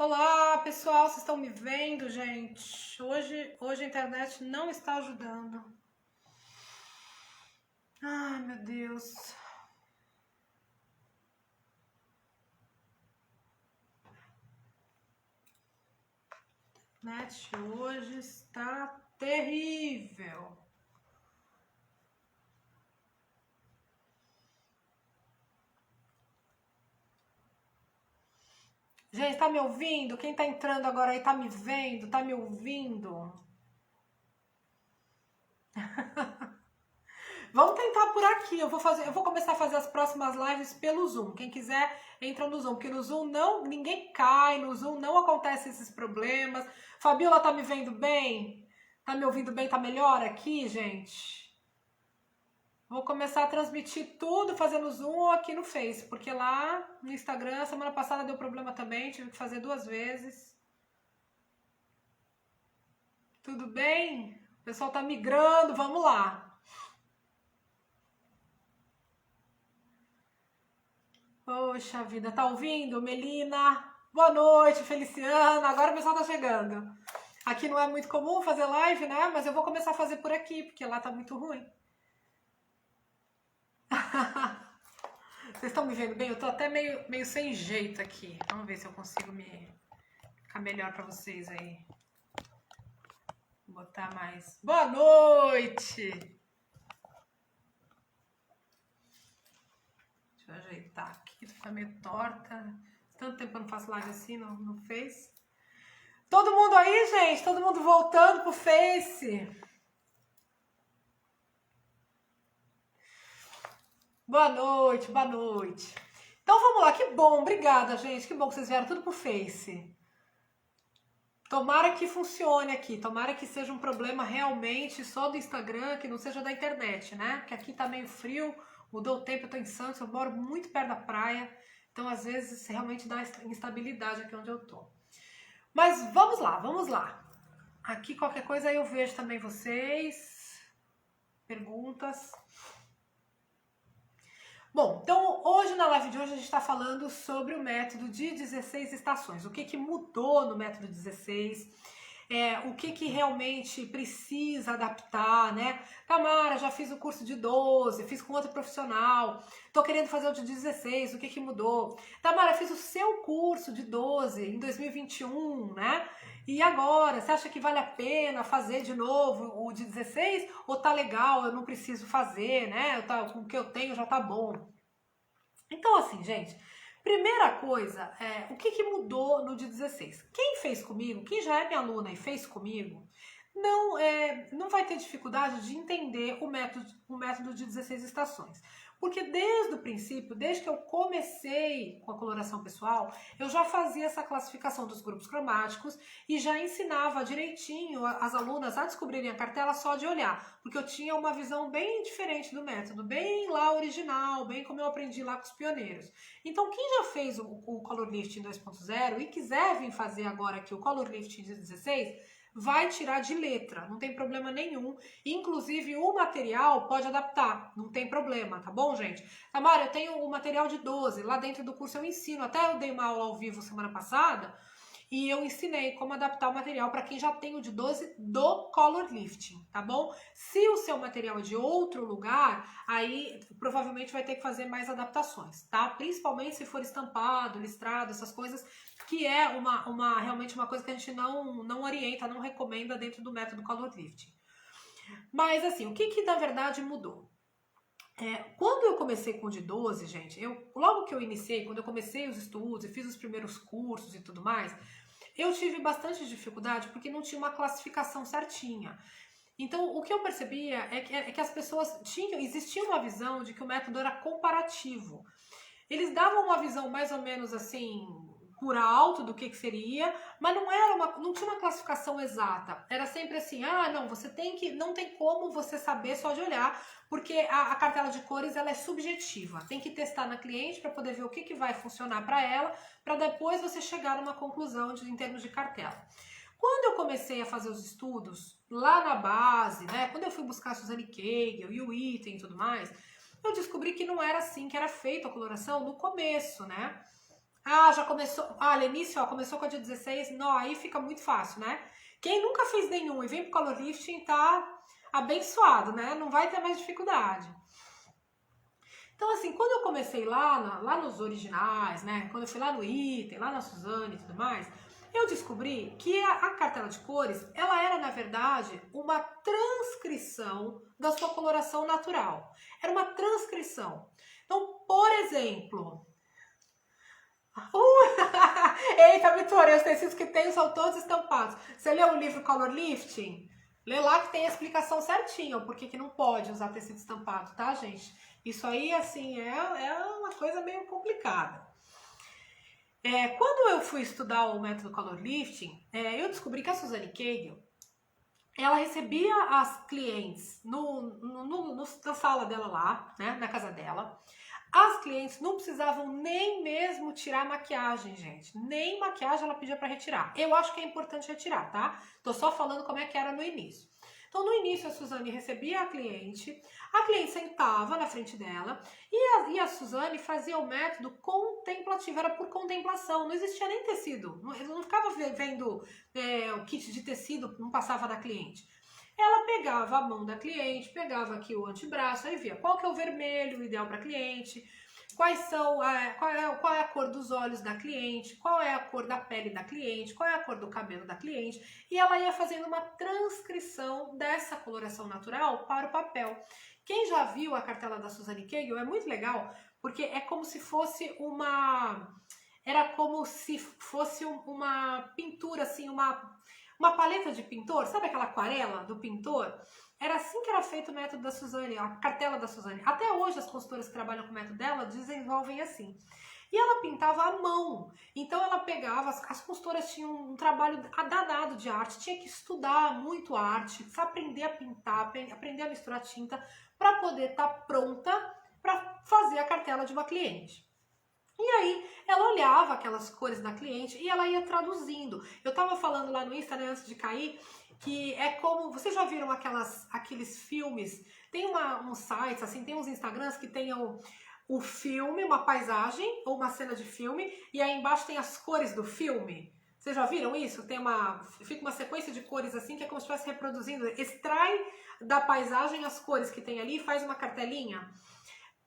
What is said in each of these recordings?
Olá, pessoal, vocês estão me vendo, gente? Hoje a internet não está ajudando. Ai, meu Deus. A internet hoje está terrível. Gente, tá me ouvindo? Quem tá entrando agora aí tá me vendo? Tá me ouvindo? Vamos tentar por aqui. Eu vou começar a fazer as próximas lives pelo Zoom. Quem quiser, entra no Zoom, porque no Zoom ninguém cai, no Zoom não acontecem esses problemas. Fabiola, tá me vendo bem? Tá me ouvindo bem? Tá melhor aqui, gente? Vou começar a transmitir tudo fazendo Zoom ou aqui no Face, porque lá no Instagram, semana passada deu problema também, tive que fazer 2 vezes. Tudo bem? O pessoal tá migrando, vamos lá. Poxa vida, tá ouvindo? Melina, boa noite, Feliciana, agora o pessoal tá chegando. Aqui não é muito comum fazer live, né? Mas eu vou começar a fazer por aqui, porque lá tá muito ruim. Vocês estão me vendo bem? Eu tô até meio sem jeito aqui. Vamos ver se eu consigo ficar melhor pra vocês aí. Vou botar mais. Boa noite! Deixa eu ajeitar aqui, tá meio torta. Tanto tempo que eu não faço live assim, não fez. Todo mundo aí, gente? Todo mundo voltando pro Face? Boa noite, boa noite. Então vamos lá, que bom, obrigada, gente. Que bom que vocês vieram tudo pro Face. Tomara que funcione aqui, tomara que seja um problema realmente só do Instagram, que não seja da internet, né? Porque aqui tá meio frio, mudou o tempo, eu tô em Santos, eu moro muito perto da praia, então às vezes realmente dá instabilidade aqui onde eu tô. Mas vamos lá, vamos lá. Aqui qualquer coisa eu vejo também vocês, perguntas. Bom, então hoje na live de hoje a gente está falando sobre o método de 16 estações. O que mudou no método 16, o que realmente precisa adaptar, né? Tamara, já fiz o curso de 12, fiz com outro profissional, tô querendo fazer o de 16, o que mudou? Tamara, fiz o seu curso de 12 em 2021, né? E agora, você acha que vale a pena fazer de novo o de 16? Ou tá legal, eu não preciso fazer, né? Com o que eu tenho já tá bom. Então, assim, gente, primeira coisa, o que mudou no de 16? Quem fez comigo, quem já é minha aluna e fez comigo, não vai ter dificuldade de entender o método de 16 estações. Porque desde o princípio, desde que eu comecei com a coloração pessoal, eu já fazia essa classificação dos grupos cromáticos e já ensinava direitinho as alunas a descobrirem a cartela só de olhar, porque eu tinha uma visão bem diferente do método, bem lá original, bem como eu aprendi lá com os pioneiros. Então, quem já fez o Color Lifting 2.0 e quiser vir fazer agora aqui o Color Lifting 16, vai tirar de letra, não tem problema nenhum. Inclusive, o material pode adaptar, não tem problema, tá bom, gente? Tamara, eu tenho o material de 12, lá dentro do curso eu ensino, até eu dei uma aula ao vivo semana passada, e eu ensinei como adaptar o material para quem já tem o de 12 do Color Lifting, tá bom? Se o seu material é de outro lugar, aí provavelmente vai ter que fazer mais adaptações, tá? Principalmente se for estampado, listrado, essas coisas, que é realmente uma coisa que a gente não orienta, não recomenda dentro do método Color Lifting. Mas assim, o que na verdade mudou? Quando eu comecei com o de 12, gente, logo que eu iniciei, quando eu comecei os estudos e fiz os primeiros cursos e tudo mais, eu tive bastante dificuldade porque não tinha uma classificação certinha. Então, o que eu percebia é que as pessoas existia uma visão de que o método era comparativo. Eles davam uma visão mais ou menos assim, por alto do que seria, mas não tinha uma classificação exata. Era sempre assim, não, não tem como você saber só de olhar, porque a cartela de cores ela é subjetiva. Tem que testar na cliente para poder ver o que vai funcionar para ela, para depois você chegar numa conclusão em termos de cartela. Quando eu comecei a fazer os estudos lá na base, né, quando eu fui buscar a Suzanne Kegel e o item e tudo mais, eu descobri que não era assim que era feita a coloração no começo, né? Ah, já começou. Ah, Lenice, ó, começou com a dia 16. Não, aí fica muito fácil, né? Quem nunca fez nenhum e vem pro Color Lifting tá abençoado, né? Não vai ter mais dificuldade. Então, assim, quando eu comecei lá nos originais, né? Quando eu fui lá no item, lá na Suzane e tudo mais, eu descobri que a cartela de cores, ela era, na verdade, uma transcrição da sua coloração natural. Era uma transcrição. Então, por exemplo... Eita, Vitória, os tecidos que tenho são todos estampados. Você leu o livro Color Lifting? Lê lá que tem a explicação certinha, porque que não pode usar tecido estampado, tá, gente? Isso aí, assim, é uma coisa meio complicada. Quando eu fui estudar o método Color Lifting, eu descobri que a Suzane Cagle, ela recebia as clientes na sala dela lá, né, na casa dela. As clientes não precisavam nem mesmo tirar maquiagem, gente. Nem maquiagem ela pedia para retirar. Eu acho que é importante retirar, tá? Tô só falando como é que era no início. Então, no início, a Suzane recebia a cliente sentava na frente dela e a Suzane fazia o método contemplativo, era por contemplação, não existia nem tecido, não ficava vendo o kit de tecido, não passava da cliente. Ela pegava a mão da cliente, pegava aqui o antebraço, aí via qual que é o vermelho ideal para a cliente, qual é a cor dos olhos da cliente, qual é a cor da pele da cliente, qual é a cor do cabelo da cliente, e ela ia fazendo uma transcrição dessa coloração natural para o papel. Quem já viu a cartela da Suzane Cagle é muito legal, porque é como se fosse era como se fosse uma pintura, assim, uma paleta de pintor, sabe aquela aquarela do pintor? Era assim que era feito o método da Suzane, a cartela da Suzane. Até hoje as consultoras que trabalham com o método dela desenvolvem assim. E ela pintava à mão. Então ela pegava, as consultoras tinham um trabalho danado de arte, tinha que estudar muito arte, aprender a pintar, aprender a misturar tinta, para poder estar pronta para fazer a cartela de uma cliente. E aí, ela olhava aquelas cores da cliente e ela ia traduzindo. Eu tava falando lá no Insta, né, antes de cair, que é como... Vocês já viram aqueles filmes? Tem uns sites, assim, tem uns Instagrams que tem o filme, uma paisagem ou uma cena de filme, e aí embaixo tem as cores do filme. Vocês já viram isso? Fica uma sequência de cores assim, que é como se estivesse reproduzindo. Extrai da paisagem as cores que tem ali e faz uma cartelinha.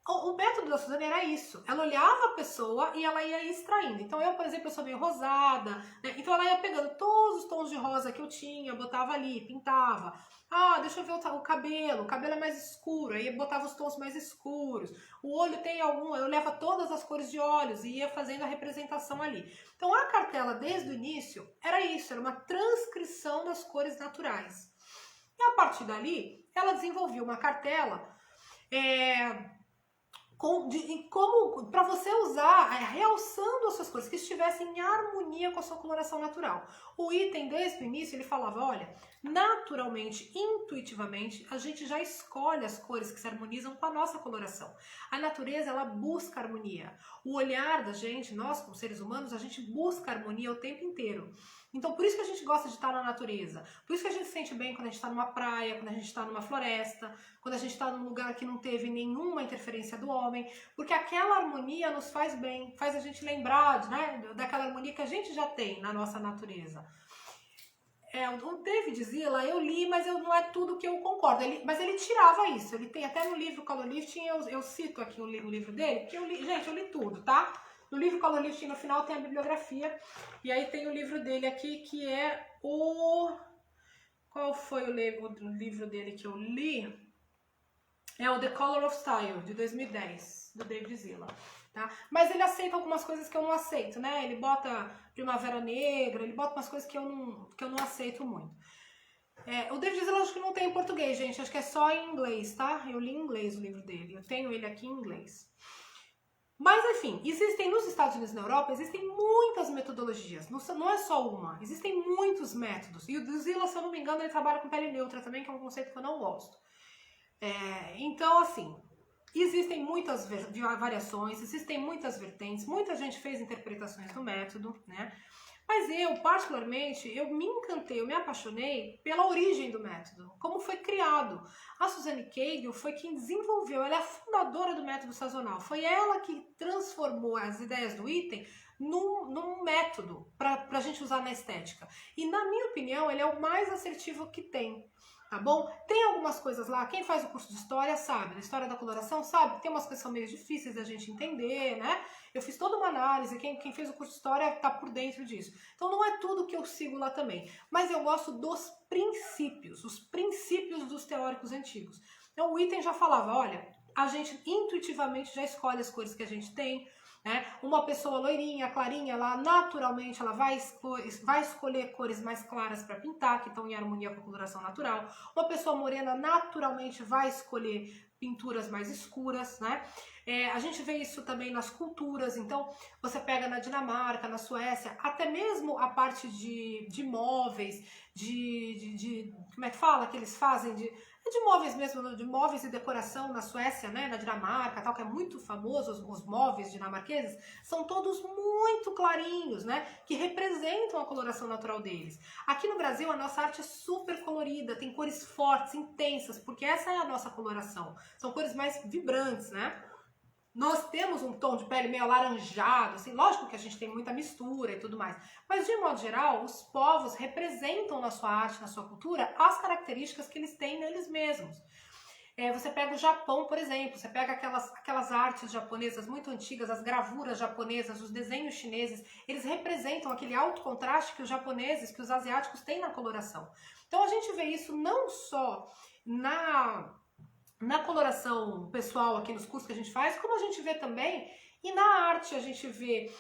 O método da Suzane era isso. Ela olhava a pessoa e ela ia extraindo. Então eu, por exemplo, eu sou meio rosada, né? Então ela ia pegando todos os tons de rosa que eu tinha, botava ali, pintava. Ah, deixa eu ver o cabelo é mais escuro, aí botava os tons mais escuros. O olho tem eu olhava todas as cores de olhos e ia fazendo a representação ali. Então a cartela, desde o início, era isso, era uma transcrição das cores naturais. E a partir dali, ela desenvolveu uma cartela como para você usar, realçando as suas cores, que estivessem em harmonia com a sua coloração natural. O item, desde o início, ele falava, olha, naturalmente, intuitivamente, a gente já escolhe as cores que se harmonizam com a nossa coloração. A natureza, ela busca harmonia. O olhar da gente, nós como seres humanos, a gente busca harmonia o tempo inteiro. Então, por isso que a gente gosta de estar na natureza. Por isso que a gente se sente bem quando a gente está numa praia, quando a gente está numa floresta, quando a gente está num lugar que não teve nenhuma interferência do homem. Porque aquela harmonia nos faz bem, faz a gente lembrar, né, daquela harmonia que a gente já tem na nossa natureza. O David Zilla, eu li, mas não é tudo que eu concordo. Mas ele tirava isso. Ele tem até no livro Color Lifting, eu cito aqui o livro dele, porque gente, eu li tudo, tá? No livro Color Lifting, no final, tem a bibliografia. E aí tem o livro dele aqui, que é Qual foi o livro dele que eu li? É o The Color of Style, de 2010, do David Zilla. Tá? Mas ele aceita algumas coisas que eu não aceito, né? Ele bota Primavera Negra, ele bota umas coisas que eu não aceito muito. O David Zilla acho que não tem em português, gente. Acho que é só em inglês, tá? Eu li em inglês o livro dele. Eu tenho ele aqui em inglês. Mas, enfim, existem nos Estados Unidos e na Europa, existem muitas metodologias, não é só uma, existem muitos métodos. E o Zilla, se eu não me engano, ele trabalha com pele neutra também, que é um conceito que eu não gosto. Então, assim, existem muitas variações, existem muitas vertentes, muita gente fez interpretações do método, né? Mas eu, particularmente, eu me encantei, eu me apaixonei pela origem do método, como foi criado. A Suzane Cagle foi quem desenvolveu, ela é a fundadora do método sazonal. Foi ela que transformou as ideias do item num método para a gente usar na estética. E na minha opinião, ele é o mais assertivo que tem. Tá bom? Tem algumas coisas lá, quem faz o curso de história sabe, da história da coloração sabe, tem umas coisas que são meio difíceis da gente entender, né? Eu fiz toda uma análise, quem fez o curso de história tá por dentro disso. Então não é tudo que eu sigo lá também, mas eu gosto dos princípios, os princípios dos teóricos antigos. Então o item já falava, olha, a gente intuitivamente já escolhe as cores que a gente tem, né? Uma pessoa loirinha, clarinha, ela naturalmente ela vai escolher cores mais claras para pintar, que estão em harmonia com a coloração natural. Uma pessoa morena naturalmente vai escolher pinturas mais escuras, né? A gente vê isso também nas culturas, então você pega na Dinamarca, na Suécia, até mesmo a parte de móveis, como é que fala, que eles fazem de móveis mesmo, de móveis e decoração na Suécia, né, na Dinamarca, tal, que é muito famoso, os móveis dinamarqueses, são todos muito clarinhos, né, que representam a coloração natural deles. Aqui no Brasil, a nossa arte é super colorida, tem cores fortes, intensas, porque essa é a nossa coloração. São cores mais vibrantes, né? Nós temos um tom de pele meio alaranjado, assim, lógico que a gente tem muita mistura e tudo mais, mas de modo geral, os povos representam na sua arte, na sua cultura, as características que eles têm neles mesmos. Você pega o Japão, por exemplo, você pega aquelas artes japonesas muito antigas, as gravuras japonesas, os desenhos chineses, eles representam aquele alto contraste que os japoneses, que os asiáticos têm na coloração. Então a gente vê isso não só na coloração pessoal aqui nos cursos que a gente faz, como a gente vê também, e na arte a gente vê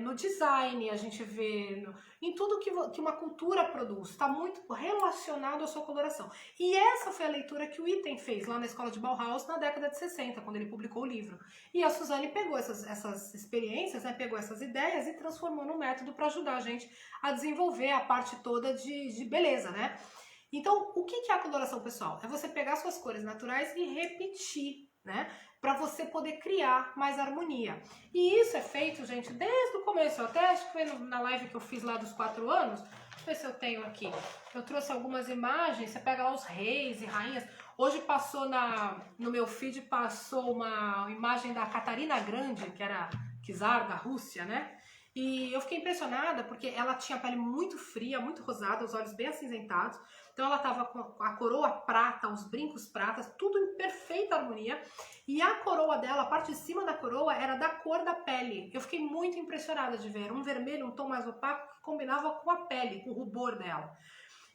no design, a gente vê em tudo que uma cultura produz, está muito relacionado à sua coloração. E essa foi a leitura que o Item fez lá na escola de Bauhaus na década de 60, quando ele publicou o livro. E a Suzane pegou essas experiências, né, pegou essas ideias e transformou num método para ajudar a gente a desenvolver a parte toda de beleza, né? Então, o que é a coloração pessoal? É você pegar suas cores naturais e repetir, né? Para você poder criar mais harmonia. E isso é feito, gente, desde o começo. Eu até acho que foi na live que eu fiz lá dos 4 anos. Deixa eu ver se eu tenho aqui. Eu trouxe algumas imagens. Você pega lá os reis e rainhas. Hoje passou no meu feed, passou uma imagem da Catarina Grande, que era czar da Rússia, né? E eu fiquei impressionada porque ela tinha a pele muito fria, muito rosada, os olhos bem acinzentados. Então ela estava com a coroa prata, os brincos pratas, tudo em perfeita harmonia. E a coroa dela, a parte de cima da coroa, era da cor da pele. Eu fiquei muito impressionada de ver um vermelho, um tom mais opaco, que combinava com a pele, com o rubor dela.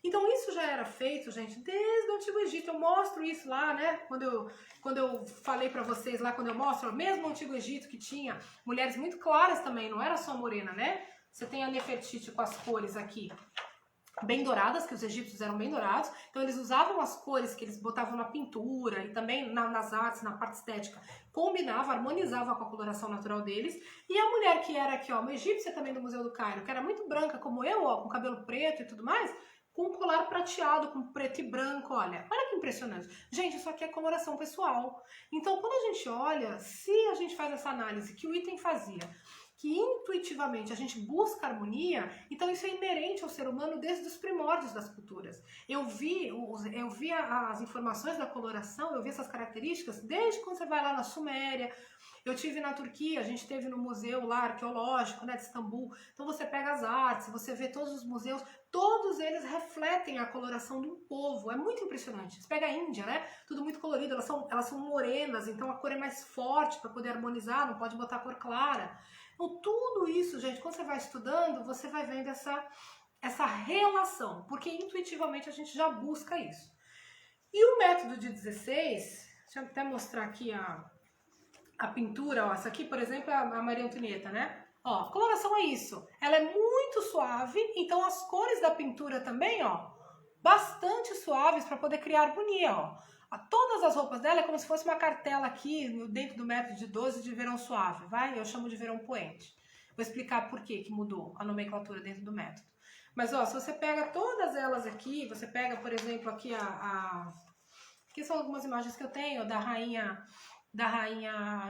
Então isso já era feito, gente, desde o Antigo Egito. Eu mostro isso lá, né? Quando eu falei pra vocês lá, quando eu mostro, mesmo o Antigo Egito que tinha mulheres muito claras também, não era só morena, né? Você tem a Nefertiti com as cores aqui bem douradas, que os egípcios eram bem dourados, então eles usavam as cores que eles botavam na pintura e também nas artes, na parte estética, combinava, harmonizava com a coloração natural deles. E a mulher que era aqui, ó, uma egípcia também do Museu do Cairo, que era muito branca como eu, ó, com cabelo preto e tudo mais, com um colar prateado, com preto e branco, olha que impressionante. Gente, isso aqui é coloração pessoal. Então, quando a gente olha, se a gente faz essa análise que o Item fazia, que intuitivamente a gente busca harmonia, então isso é inerente ao ser humano desde os primórdios das culturas. Eu vi as informações da coloração, eu vi essas características desde quando você vai lá na Suméria. Eu tive na Turquia, a gente teve no museu lá arqueológico, né, de Istambul. Então você pega as artes, você vê todos os museus, todos eles refletem a coloração de um povo. É muito impressionante. Você pega a Índia, né? Tudo muito colorido, elas são morenas, então a cor é mais forte para poder harmonizar, não pode botar cor clara. Então tudo isso, gente, quando você vai estudando, você vai vendo essa relação, porque intuitivamente a gente já busca isso. E o método de 16, deixa eu até mostrar aqui a pintura, ó, essa aqui, por exemplo, é a Maria Antonieta, né? Ó, a coloração é isso. Ela é muito suave, então as cores da pintura também, ó, bastante suaves para poder criar harmonia, ó. Todas as roupas dela é como se fosse uma cartela aqui dentro do método de 12 de verão suave, vai? Eu chamo de verão poente. Vou explicar por que mudou a nomenclatura dentro do método. Mas, ó, se você pega todas elas aqui, você pega, por exemplo, aqui aqui são algumas imagens que eu tenho da rainha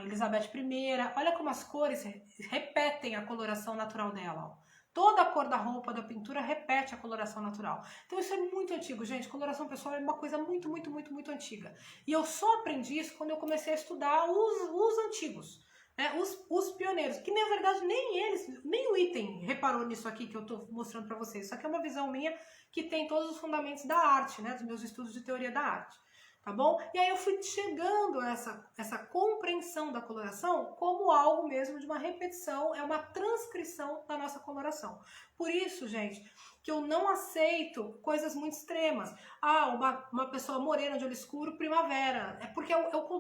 Elizabeth I. Olha como as cores repetem a coloração natural dela, ó. Toda a cor da roupa, da pintura, repete a coloração natural. Então isso é muito antigo, gente. Coloração pessoal é uma coisa muito, muito, muito, muito antiga. E eu só aprendi isso quando eu comecei a estudar os antigos. né? Os pioneiros, que na verdade nem eles, nem o item reparou nisso aqui que eu estou mostrando para vocês. Isso aqui é uma visão minha que tem todos os fundamentos da arte, né? Dos meus estudos de teoria da arte. Tá bom? E aí eu fui chegando a essa compreensão da coloração como algo mesmo de uma repetição, é uma transcrição da nossa coloração. Por isso, gente, que eu não aceito coisas muito extremas. Ah, uma pessoa morena de olho escuro, primavera. É porque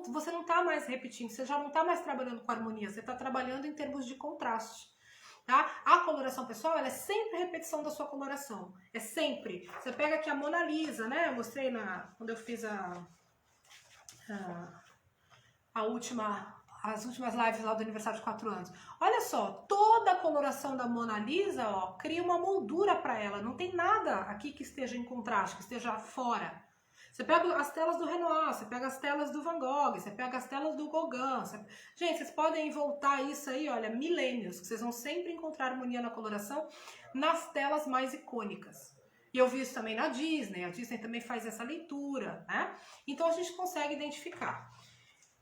você não está mais repetindo, você já não está mais trabalhando com harmonia, você está trabalhando em termos de contraste. Tá? A coloração pessoal, ela é sempre repetição da sua coloração. É sempre. Você pega aqui a Mona Lisa, né? Eu mostrei quando eu fiz as últimas lives lá do aniversário de 4 anos. Olha só, toda a coloração da Mona Lisa, ó, cria uma moldura para ela. Não tem nada aqui que esteja em contraste, que esteja fora. Você pega as telas do Renoir, você pega as telas do Van Gogh, você pega as telas do Gauguin. Gente, vocês podem voltar isso aí, olha, milênios, que vocês vão sempre encontrar harmonia na coloração nas telas mais icônicas. E eu vi isso também na Disney, a Disney também faz essa leitura, né? Então a gente consegue identificar.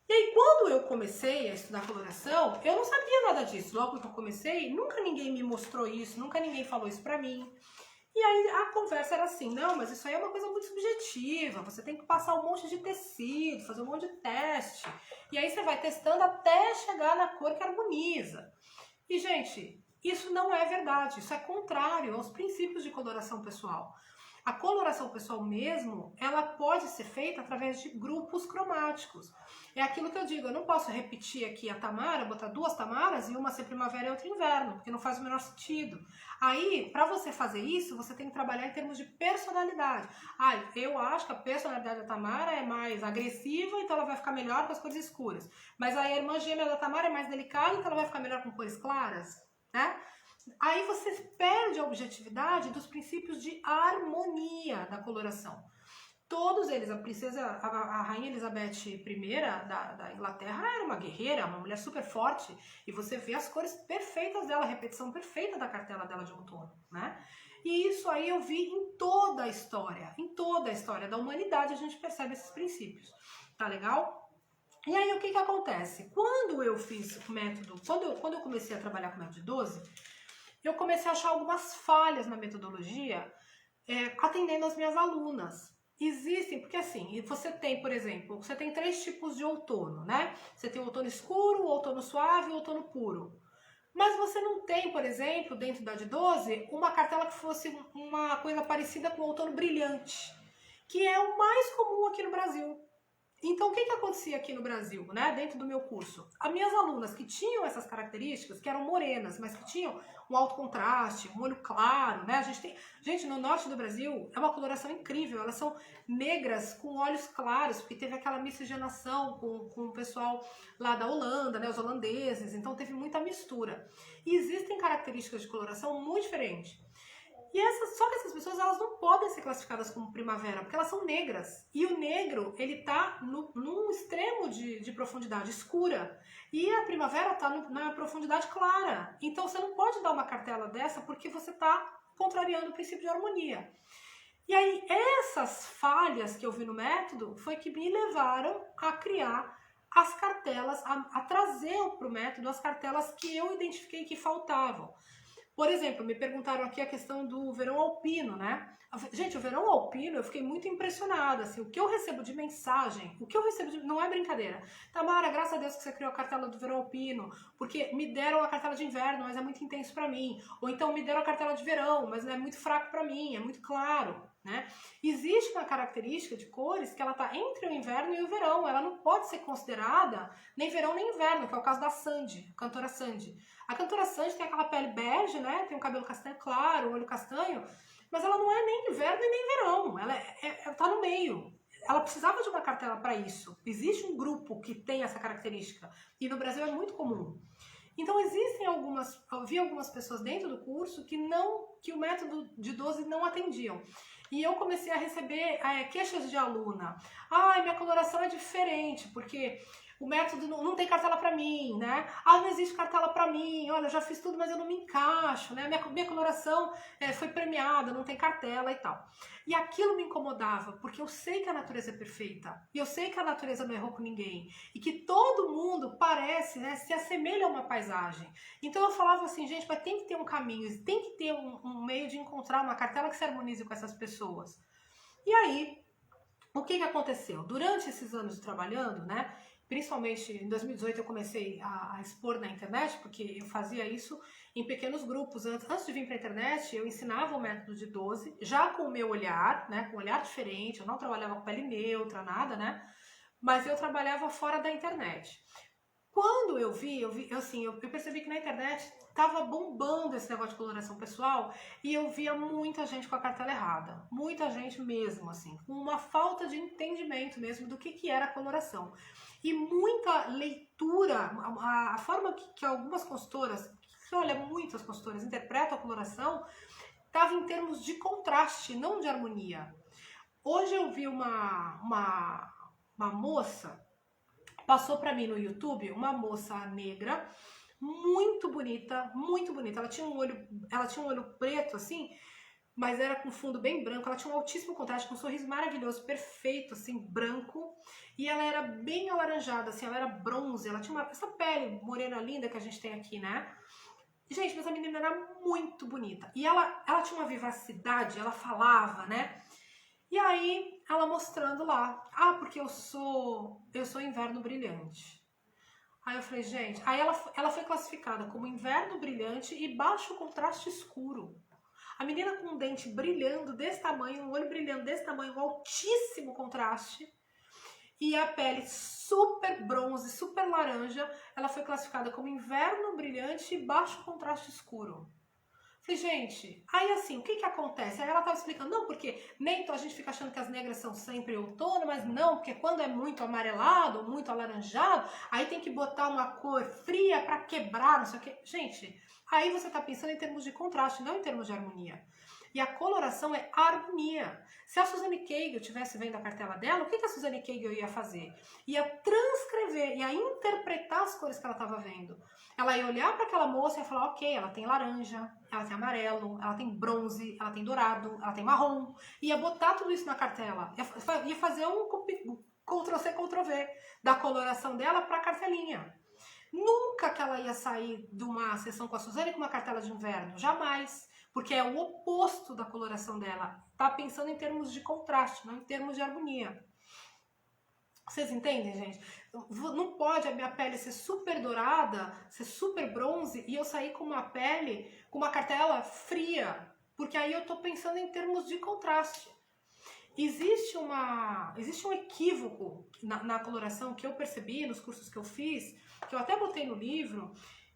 E aí, quando eu comecei a estudar coloração, eu não sabia nada disso. Logo que eu comecei, nunca ninguém me mostrou isso, nunca ninguém falou isso pra mim. E aí a conversa era assim, não, mas isso aí é uma coisa muito subjetiva, você tem que passar um monte de tecido, fazer um monte de teste. E aí você vai testando até chegar na cor que harmoniza. E, gente, isso não é verdade, isso é contrário aos princípios de coloração pessoal. A coloração pessoal mesmo, ela pode ser feita através de grupos cromáticos. É aquilo que eu digo, eu não posso repetir aqui a Tamara, botar 2 Tamaras e uma ser primavera e outra inverno, porque não faz o menor sentido. Aí, para você fazer isso, você tem que trabalhar em termos de personalidade. Ah, eu acho que a personalidade da Tamara é mais agressiva, então ela vai ficar melhor com as cores escuras. Mas aí a irmã gêmea da Tamara é mais delicada, então ela vai ficar melhor com cores claras, né? Aí você perde a objetividade dos princípios de harmonia da coloração. Todos eles, a rainha Elizabeth I da Inglaterra era uma guerreira, uma mulher super forte, e você vê as cores perfeitas dela, a repetição perfeita da cartela dela de outono, né? E isso aí eu vi em toda a história da humanidade a gente percebe esses princípios, tá legal? E aí o que acontece? Quando eu fiz o método, quando eu comecei a trabalhar com o método de 12, eu comecei a achar algumas falhas na metodologia, atendendo as minhas alunas. Existem, porque assim, você tem, por exemplo, você tem 3 tipos de outono, né? Você tem o outono escuro, o outono suave e o outono puro. Mas você não tem, por exemplo, dentro da de 12, uma cartela que fosse uma coisa parecida com o outono brilhante, que é o mais comum aqui no Brasil. Então, o que acontecia aqui no Brasil, né, dentro do meu curso? As minhas alunas que tinham essas características, que eram morenas, mas que tinham um alto contraste, um olho claro, né? Gente, no norte do Brasil é uma coloração incrível, elas são negras com olhos claros, porque teve aquela miscigenação com o pessoal lá da Holanda, né, os holandeses, então teve muita mistura. E existem características de coloração muito diferentes. Só que essas pessoas, elas não podem ser classificadas como primavera, porque elas são negras. E o negro, ele tá num extremo de profundidade escura. E a primavera tá na profundidade clara. Então você não pode dar uma cartela dessa porque você tá contrariando o princípio de harmonia. E aí, essas falhas que eu vi no método foi que me levaram a criar as cartelas, a trazer para o método as cartelas que eu identifiquei que faltavam. Por exemplo, me perguntaram aqui a questão do verão alpino, né? Gente, o verão alpino, eu fiquei muito impressionada, assim, o que eu recebo de mensagem, não é brincadeira. Tamara, graças a Deus que você criou a cartela do verão alpino, porque me deram a cartela de inverno, mas é muito intenso pra mim. Ou então me deram a cartela de verão, mas é muito fraco pra mim, é muito claro, né? Existe uma característica de cores que ela tá entre o inverno e o verão, ela não pode ser considerada nem verão nem inverno, que é o caso da Sandy, a cantora Sandy. A cantora Sandy tem aquela pele bege, né? Tem um cabelo castanho claro, um olho castanho, mas ela não é nem inverno e nem verão, ela tá no meio. Ela precisava de uma cartela para isso. Existe um grupo que tem essa característica e no Brasil é muito comum. Então havia algumas pessoas dentro do curso que o método de 12 não atendiam. E eu comecei a receber queixas de aluna. Ai, minha coloração é diferente, porque o método não tem cartela para mim, né? Ah, não existe cartela para mim, olha, eu já fiz tudo, mas eu não me encaixo, né? Minha coloração foi premiada, não tem cartela e tal. E aquilo me incomodava, porque eu sei que a natureza é perfeita, e eu sei que a natureza não errou com ninguém, e que todo mundo parece, né, se assemelha a uma paisagem. Então eu falava assim, gente, mas tem que ter um caminho, tem que ter um meio de encontrar uma cartela que se harmonize com essas pessoas. E aí, o que aconteceu? Durante esses anos trabalhando, né, principalmente em 2018 eu comecei a expor na internet, porque eu fazia isso em pequenos grupos. Antes de vir para a internet, eu ensinava o método de 12, já com o meu olhar, né, com um olhar diferente, eu não trabalhava com pele neutra, nada, né, mas eu trabalhava fora da internet. Quando eu percebi que na internet tava bombando esse negócio de coloração pessoal e eu via muita gente com a cartela errada, muita gente mesmo, assim, com uma falta de entendimento mesmo do que era a coloração. E muita leitura, a forma que algumas consultoras, olha, muitas consultoras interpretam a coloração, estava em termos de contraste, não de harmonia. Hoje eu vi uma moça, passou para mim no YouTube, uma moça negra, muito bonita, muito bonita. Ela tinha um olho preto assim, mas era com fundo bem branco. Ela tinha um altíssimo contraste, com um sorriso maravilhoso, perfeito, assim, branco. E ela era bem alaranjada, assim, ela era bronze. Ela tinha essa pele morena linda que a gente tem aqui, né? Gente, mas a menina era muito bonita. E ela tinha uma vivacidade, ela falava, né? E aí, ela mostrando lá, porque eu sou inverno brilhante. Aí eu falei, gente, aí ela foi classificada como inverno brilhante e baixo contraste escuro. A menina com um dente brilhando desse tamanho, um olho brilhando desse tamanho, um altíssimo contraste, e a pele super bronze, super laranja, ela foi classificada como inverno brilhante e baixo contraste escuro. Falei, gente, aí assim, o que acontece? Aí ela tava explicando, não, porque nem a gente fica achando que as negras são sempre outono, mas não, porque quando é muito amarelado, muito alaranjado, aí tem que botar uma cor fria para quebrar, não sei o que. Gente, aí você tá pensando em termos de contraste, não em termos de harmonia. E a coloração é harmonia. Se a Suzanne Cagle estivesse vendo a cartela dela, o que a Suzanne Cagle ia fazer? Ia transcrever, ia interpretar as cores que ela estava vendo. Ela ia olhar para aquela moça e ia falar, ok, ela tem laranja, ela tem amarelo, ela tem bronze, ela tem dourado, ela tem marrom. Ia botar tudo isso na cartela. Ia fazer um Ctrl-C, Ctrl-V da coloração dela para a cartelinha. Nunca que ela ia sair de uma sessão com a Suzane com uma cartela de inverno, jamais. Porque é o oposto da coloração dela. Tá pensando em termos de contraste, não em termos de harmonia. Vocês entendem, gente? Não pode a minha pele ser super dourada, ser super bronze e eu sair com uma pele, com uma cartela fria. Porque aí eu tô pensando em termos de contraste. Existe um equívoco na coloração que eu percebi nos cursos que eu fiz, que eu até botei no livro,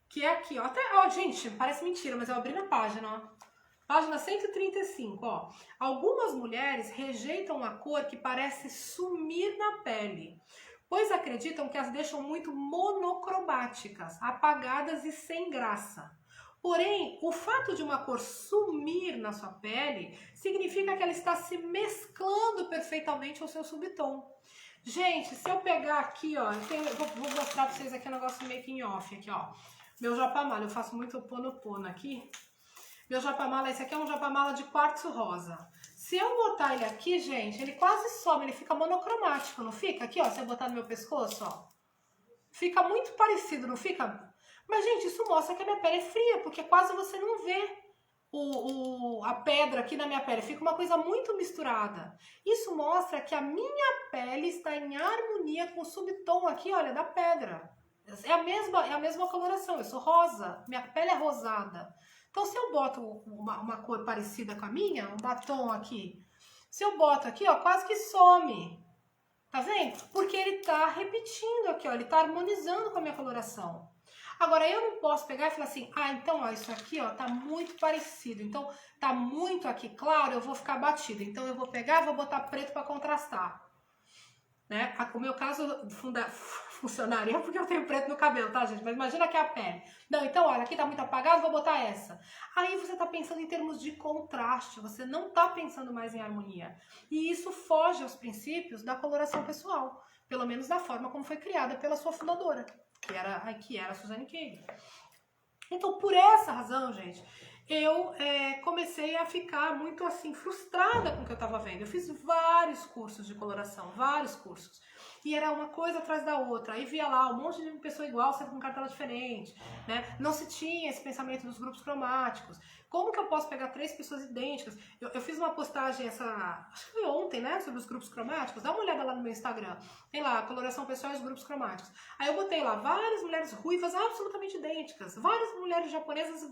que é aqui, ó. Gente, parece mentira, mas eu abri na página, ó. Página 135, ó. Algumas mulheres rejeitam a cor que parece sumir na pele, pois acreditam que as deixam muito monocromáticas, apagadas e sem graça. Porém, o fato de uma cor sumir na sua pele significa que ela está se mesclando perfeitamente ao seu subtom. Gente, se eu pegar aqui, ó, vou mostrar pra vocês aqui um negócio making off, aqui, ó. Meu japamala, eu faço muito pono aqui. Meu japamala, esse aqui é um japamala de quartzo rosa. Se eu botar ele aqui, gente, ele quase some, ele fica monocromático, não fica? Aqui, ó, se eu botar no meu pescoço, ó. Fica muito parecido, não fica? Mas, gente, isso mostra que a minha pele é fria, porque quase você não vê a pedra aqui na minha pele. Fica uma coisa muito misturada. Isso mostra que a minha pele está em harmonia com o subtom aqui, olha, da pedra. É a mesma coloração, eu sou rosa, minha pele é rosada. Então, se eu boto uma cor parecida com a minha, um batom aqui, se eu boto aqui, ó, quase que some. Tá vendo? Porque ele tá repetindo aqui, ó, ele tá harmonizando com a minha coloração. Agora, eu não posso pegar e falar assim, então, ó, isso aqui, ó, tá muito parecido. Então, tá muito aqui claro, eu vou ficar batida. Então, eu vou pegar e vou botar preto para contrastar. Né? O meu caso funcionaria porque eu tenho preto no cabelo, tá, gente? Mas imagina que é a pele. Não, então, olha, aqui tá muito apagado, vou botar essa. Aí você tá pensando em termos de contraste, você não tá pensando mais em harmonia. E isso foge aos princípios da coloração pessoal, pelo menos da forma como foi criada pela sua fundadora, que era a Suzanne Cagle. Então, por essa razão, gente, eu comecei a ficar muito assim frustrada com o que eu estava vendo. Eu fiz vários cursos de coloração, vários cursos. E era uma coisa atrás da outra. Aí via lá um monte de pessoa igual, sempre com cartela diferente, né? Não se tinha esse pensamento dos grupos cromáticos. Como que eu posso pegar 3 pessoas idênticas? Eu fiz uma postagem acho que foi ontem, né? Sobre os grupos cromáticos. Dá uma olhada lá no meu Instagram. Tem lá, coloração pessoal e os grupos cromáticos. Aí eu botei lá várias mulheres ruivas absolutamente idênticas. Várias mulheres japonesas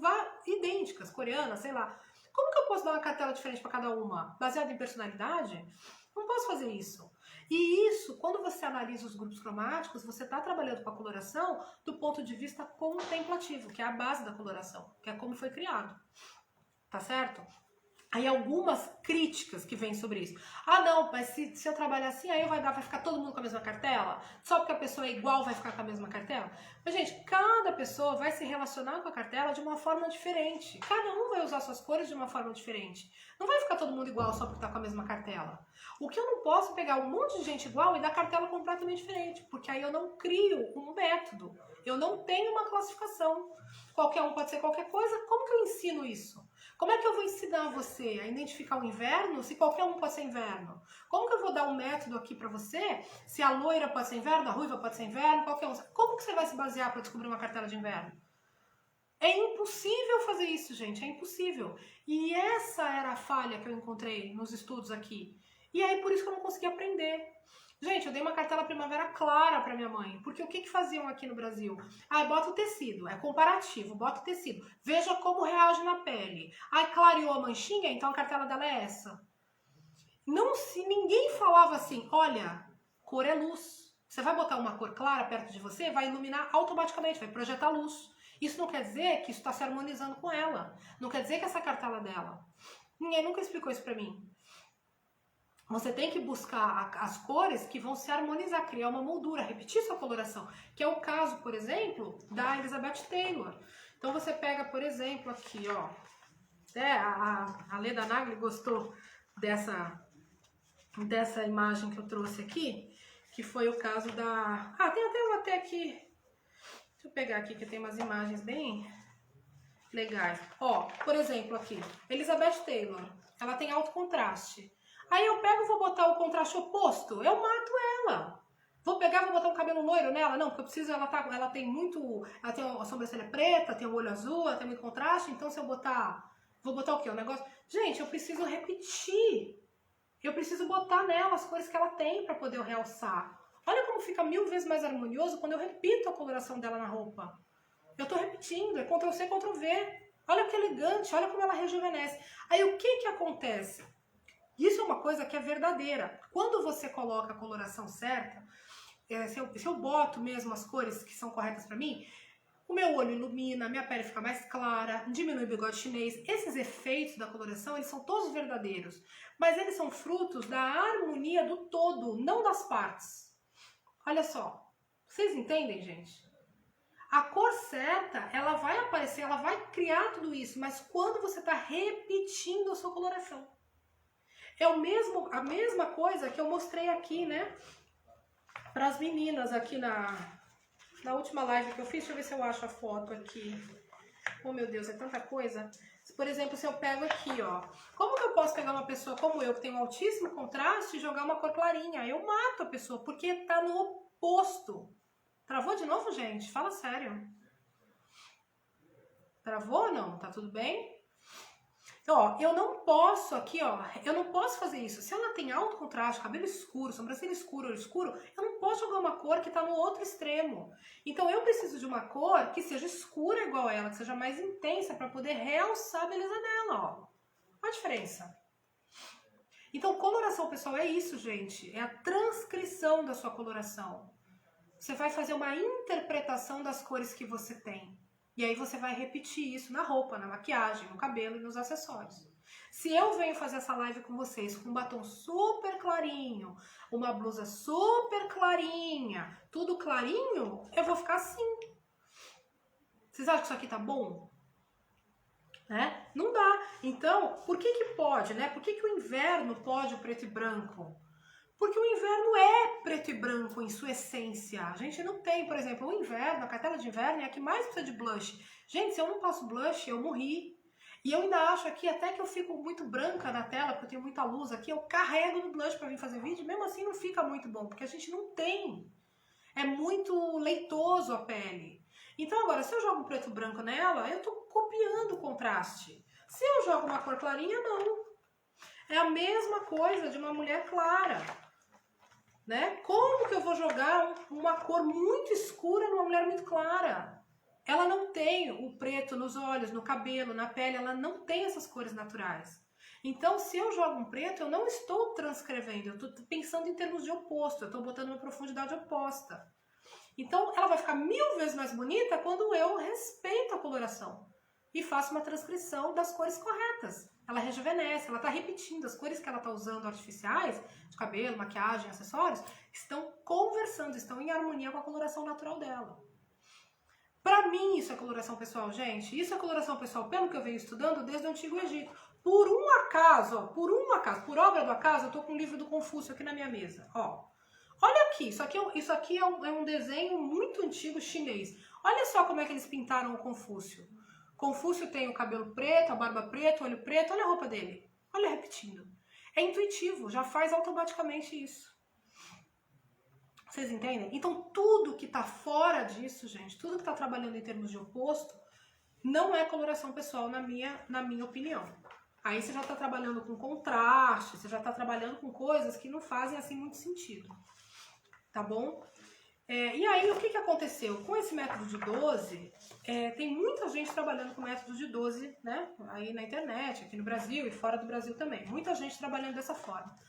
idênticas, coreanas, sei lá. Como que eu posso dar uma cartela diferente para cada uma? Baseada em personalidade? Não posso fazer isso. E isso, quando você analisa os grupos cromáticos, você está trabalhando com a coloração do ponto de vista contemplativo, que é a base da coloração, que é como foi criado. Tá certo? Aí algumas críticas que vêm sobre isso. Ah, não, mas se eu trabalhar assim, aí vai ficar todo mundo com a mesma cartela? Só porque a pessoa é igual vai ficar com a mesma cartela? Mas, gente, cada pessoa vai se relacionar com a cartela de uma forma diferente. Cada um vai usar suas cores de uma forma diferente. Não vai ficar todo mundo igual só porque tá com a mesma cartela. O que eu não posso é pegar um monte de gente igual e dar cartela completamente diferente, porque aí eu não crio um método. Eu não tenho uma classificação. Qualquer um pode ser qualquer coisa. Como que eu ensino isso? Como é que eu vou ensinar você a identificar o inverno se qualquer um pode ser inverno? Como que eu vou dar um método aqui pra você se a loira pode ser inverno, a ruiva pode ser inverno, qualquer um? Como que você vai se basear para descobrir uma cartela de inverno? É impossível fazer isso, gente, é impossível. E essa era a falha que eu encontrei nos estudos aqui. E aí por isso que eu não consegui aprender. Gente, eu dei uma cartela primavera clara pra minha mãe, porque o que faziam aqui no Brasil? Ah, bota o tecido, é comparativo, bota o tecido, veja como reage na pele. Ah, clareou a manchinha, então a cartela dela é essa. Não, se ninguém falava assim, olha, cor é luz. Você vai botar uma cor clara perto de você, vai iluminar automaticamente, vai projetar luz. Isso não quer dizer que isso está se harmonizando com ela. Não quer dizer que essa cartela é dela. Ninguém nunca explicou isso pra mim. Você tem que buscar as cores que vão se harmonizar, criar uma moldura, repetir sua coloração. Que é o caso, por exemplo, da Elizabeth Taylor. Então você pega, por exemplo, aqui, ó. A Leda Nagli gostou dessa imagem que eu trouxe aqui, que foi o caso da... Ah, tem até uma até aqui. Deixa eu pegar aqui que tem umas imagens bem legais. Ó, por exemplo, aqui, Elizabeth Taylor. Ela tem alto contraste. Aí eu pego e vou botar o contraste oposto, eu mato ela. Vou pegar e vou botar um cabelo loiro nela? Não, porque eu preciso, ela tem a sobrancelha preta, tem o olho azul, ela tem muito contraste, então se eu botar, vou botar o quê? O negócio... Gente, eu preciso repetir. Eu preciso botar nela as cores que ela tem para poder realçar. Olha como fica 1000 vezes mais harmonioso quando eu repito a coloração dela na roupa. Eu tô repetindo, é Ctrl+C, Ctrl+V. Olha que elegante, olha como ela rejuvenesce. Aí o que acontece? Isso é uma coisa que é verdadeira. Quando você coloca a coloração certa, se eu boto mesmo as cores que são corretas para mim, o meu olho ilumina, minha pele fica mais clara, diminui o bigode chinês. Esses efeitos da coloração, eles são todos verdadeiros. Mas eles são frutos da harmonia do todo, não das partes. Olha só. Vocês entendem, gente? A cor certa, ela vai aparecer, ela vai criar tudo isso, mas quando você está repetindo a sua coloração. É a mesma coisa que eu mostrei aqui, né? Para as meninas aqui na última live que eu fiz. Deixa eu ver se eu acho a foto aqui. Oh, meu Deus, é tanta coisa. Por exemplo, se eu pego aqui, ó. Como que eu posso pegar uma pessoa como eu, que tem um altíssimo contraste, e jogar uma cor clarinha? Eu mato a pessoa, porque tá no oposto. Travou de novo, gente? Fala sério. Travou ou não? Tá tudo bem? Então, ó, eu não posso aqui, ó, eu não posso fazer isso. Se ela tem alto contraste, cabelo escuro, sobrancelha escura, olho escuro, eu não posso jogar uma cor que está no outro extremo. Então, eu preciso de uma cor que seja escura igual a ela, que seja mais intensa para poder realçar a beleza dela, ó. Olha a diferença. Então, coloração pessoal é isso, gente. É a transcrição da sua coloração. Você vai fazer uma interpretação das cores que você tem. E aí você vai repetir isso na roupa, na maquiagem, no cabelo e nos acessórios. Se eu venho fazer essa live com vocês com um batom super clarinho, uma blusa super clarinha, tudo clarinho, eu vou ficar assim. Vocês acham que isso aqui tá bom? Né? Não dá. Então, por que que pode, né? Por que que o inverno pode o preto e branco? Porque o inverno é preto e branco em sua essência. A gente não tem, por exemplo, o inverno, a cartela de inverno é a que mais precisa de blush. Gente, se eu não passo blush, eu morri. E eu ainda acho aqui, até que eu fico muito branca na tela, porque eu tenho muita luz aqui, eu carrego no blush pra vir fazer vídeo, mesmo assim não fica muito bom, porque a gente não tem. É muito leitoso a pele. Então agora, se eu jogo um preto e branco nela, eu tô copiando o contraste. Se eu jogo uma cor clarinha, não. É a mesma coisa de uma mulher clara. Né? Como que eu vou jogar uma cor muito escura numa mulher muito clara? Ela não tem o preto nos olhos, no cabelo, na pele, ela não tem essas cores naturais. Então, se eu jogo um preto, eu não estou transcrevendo, eu estou pensando em termos de oposto, eu estou botando uma profundidade oposta. Então, ela vai ficar 1000 vezes mais bonita quando eu respeito a coloração e faço uma transcrição das cores corretas. Ela rejuvenesce, ela está repetindo as cores que ela está usando artificiais, de cabelo, maquiagem, acessórios, estão conversando, estão em harmonia com a coloração natural dela. Para mim, isso é coloração pessoal, gente. Isso é coloração pessoal, pelo que eu venho estudando desde o Antigo Egito. Por um acaso, ó, por obra do acaso, eu tô com um livro do Confúcio aqui na minha mesa, ó. Olha aqui, isso aqui é um desenho muito antigo chinês. Olha só como é que eles pintaram o Confúcio. Confúcio tem o cabelo preto, a barba preta, o olho preto, olha a roupa dele. Olha repetindo. É intuitivo, já faz automaticamente isso. Vocês entendem? Então tudo que tá fora disso, gente, tudo que tá trabalhando em termos de oposto, não é coloração pessoal na minha opinião. Aí você já tá trabalhando com contraste, você já tá trabalhando com coisas que não fazem assim muito sentido. Tá bom? E aí, o que que aconteceu? Com esse método de 12, tem muita gente trabalhando com método de 12, né? Aí na internet, aqui no Brasil e fora do Brasil também. Muita gente trabalhando dessa forma.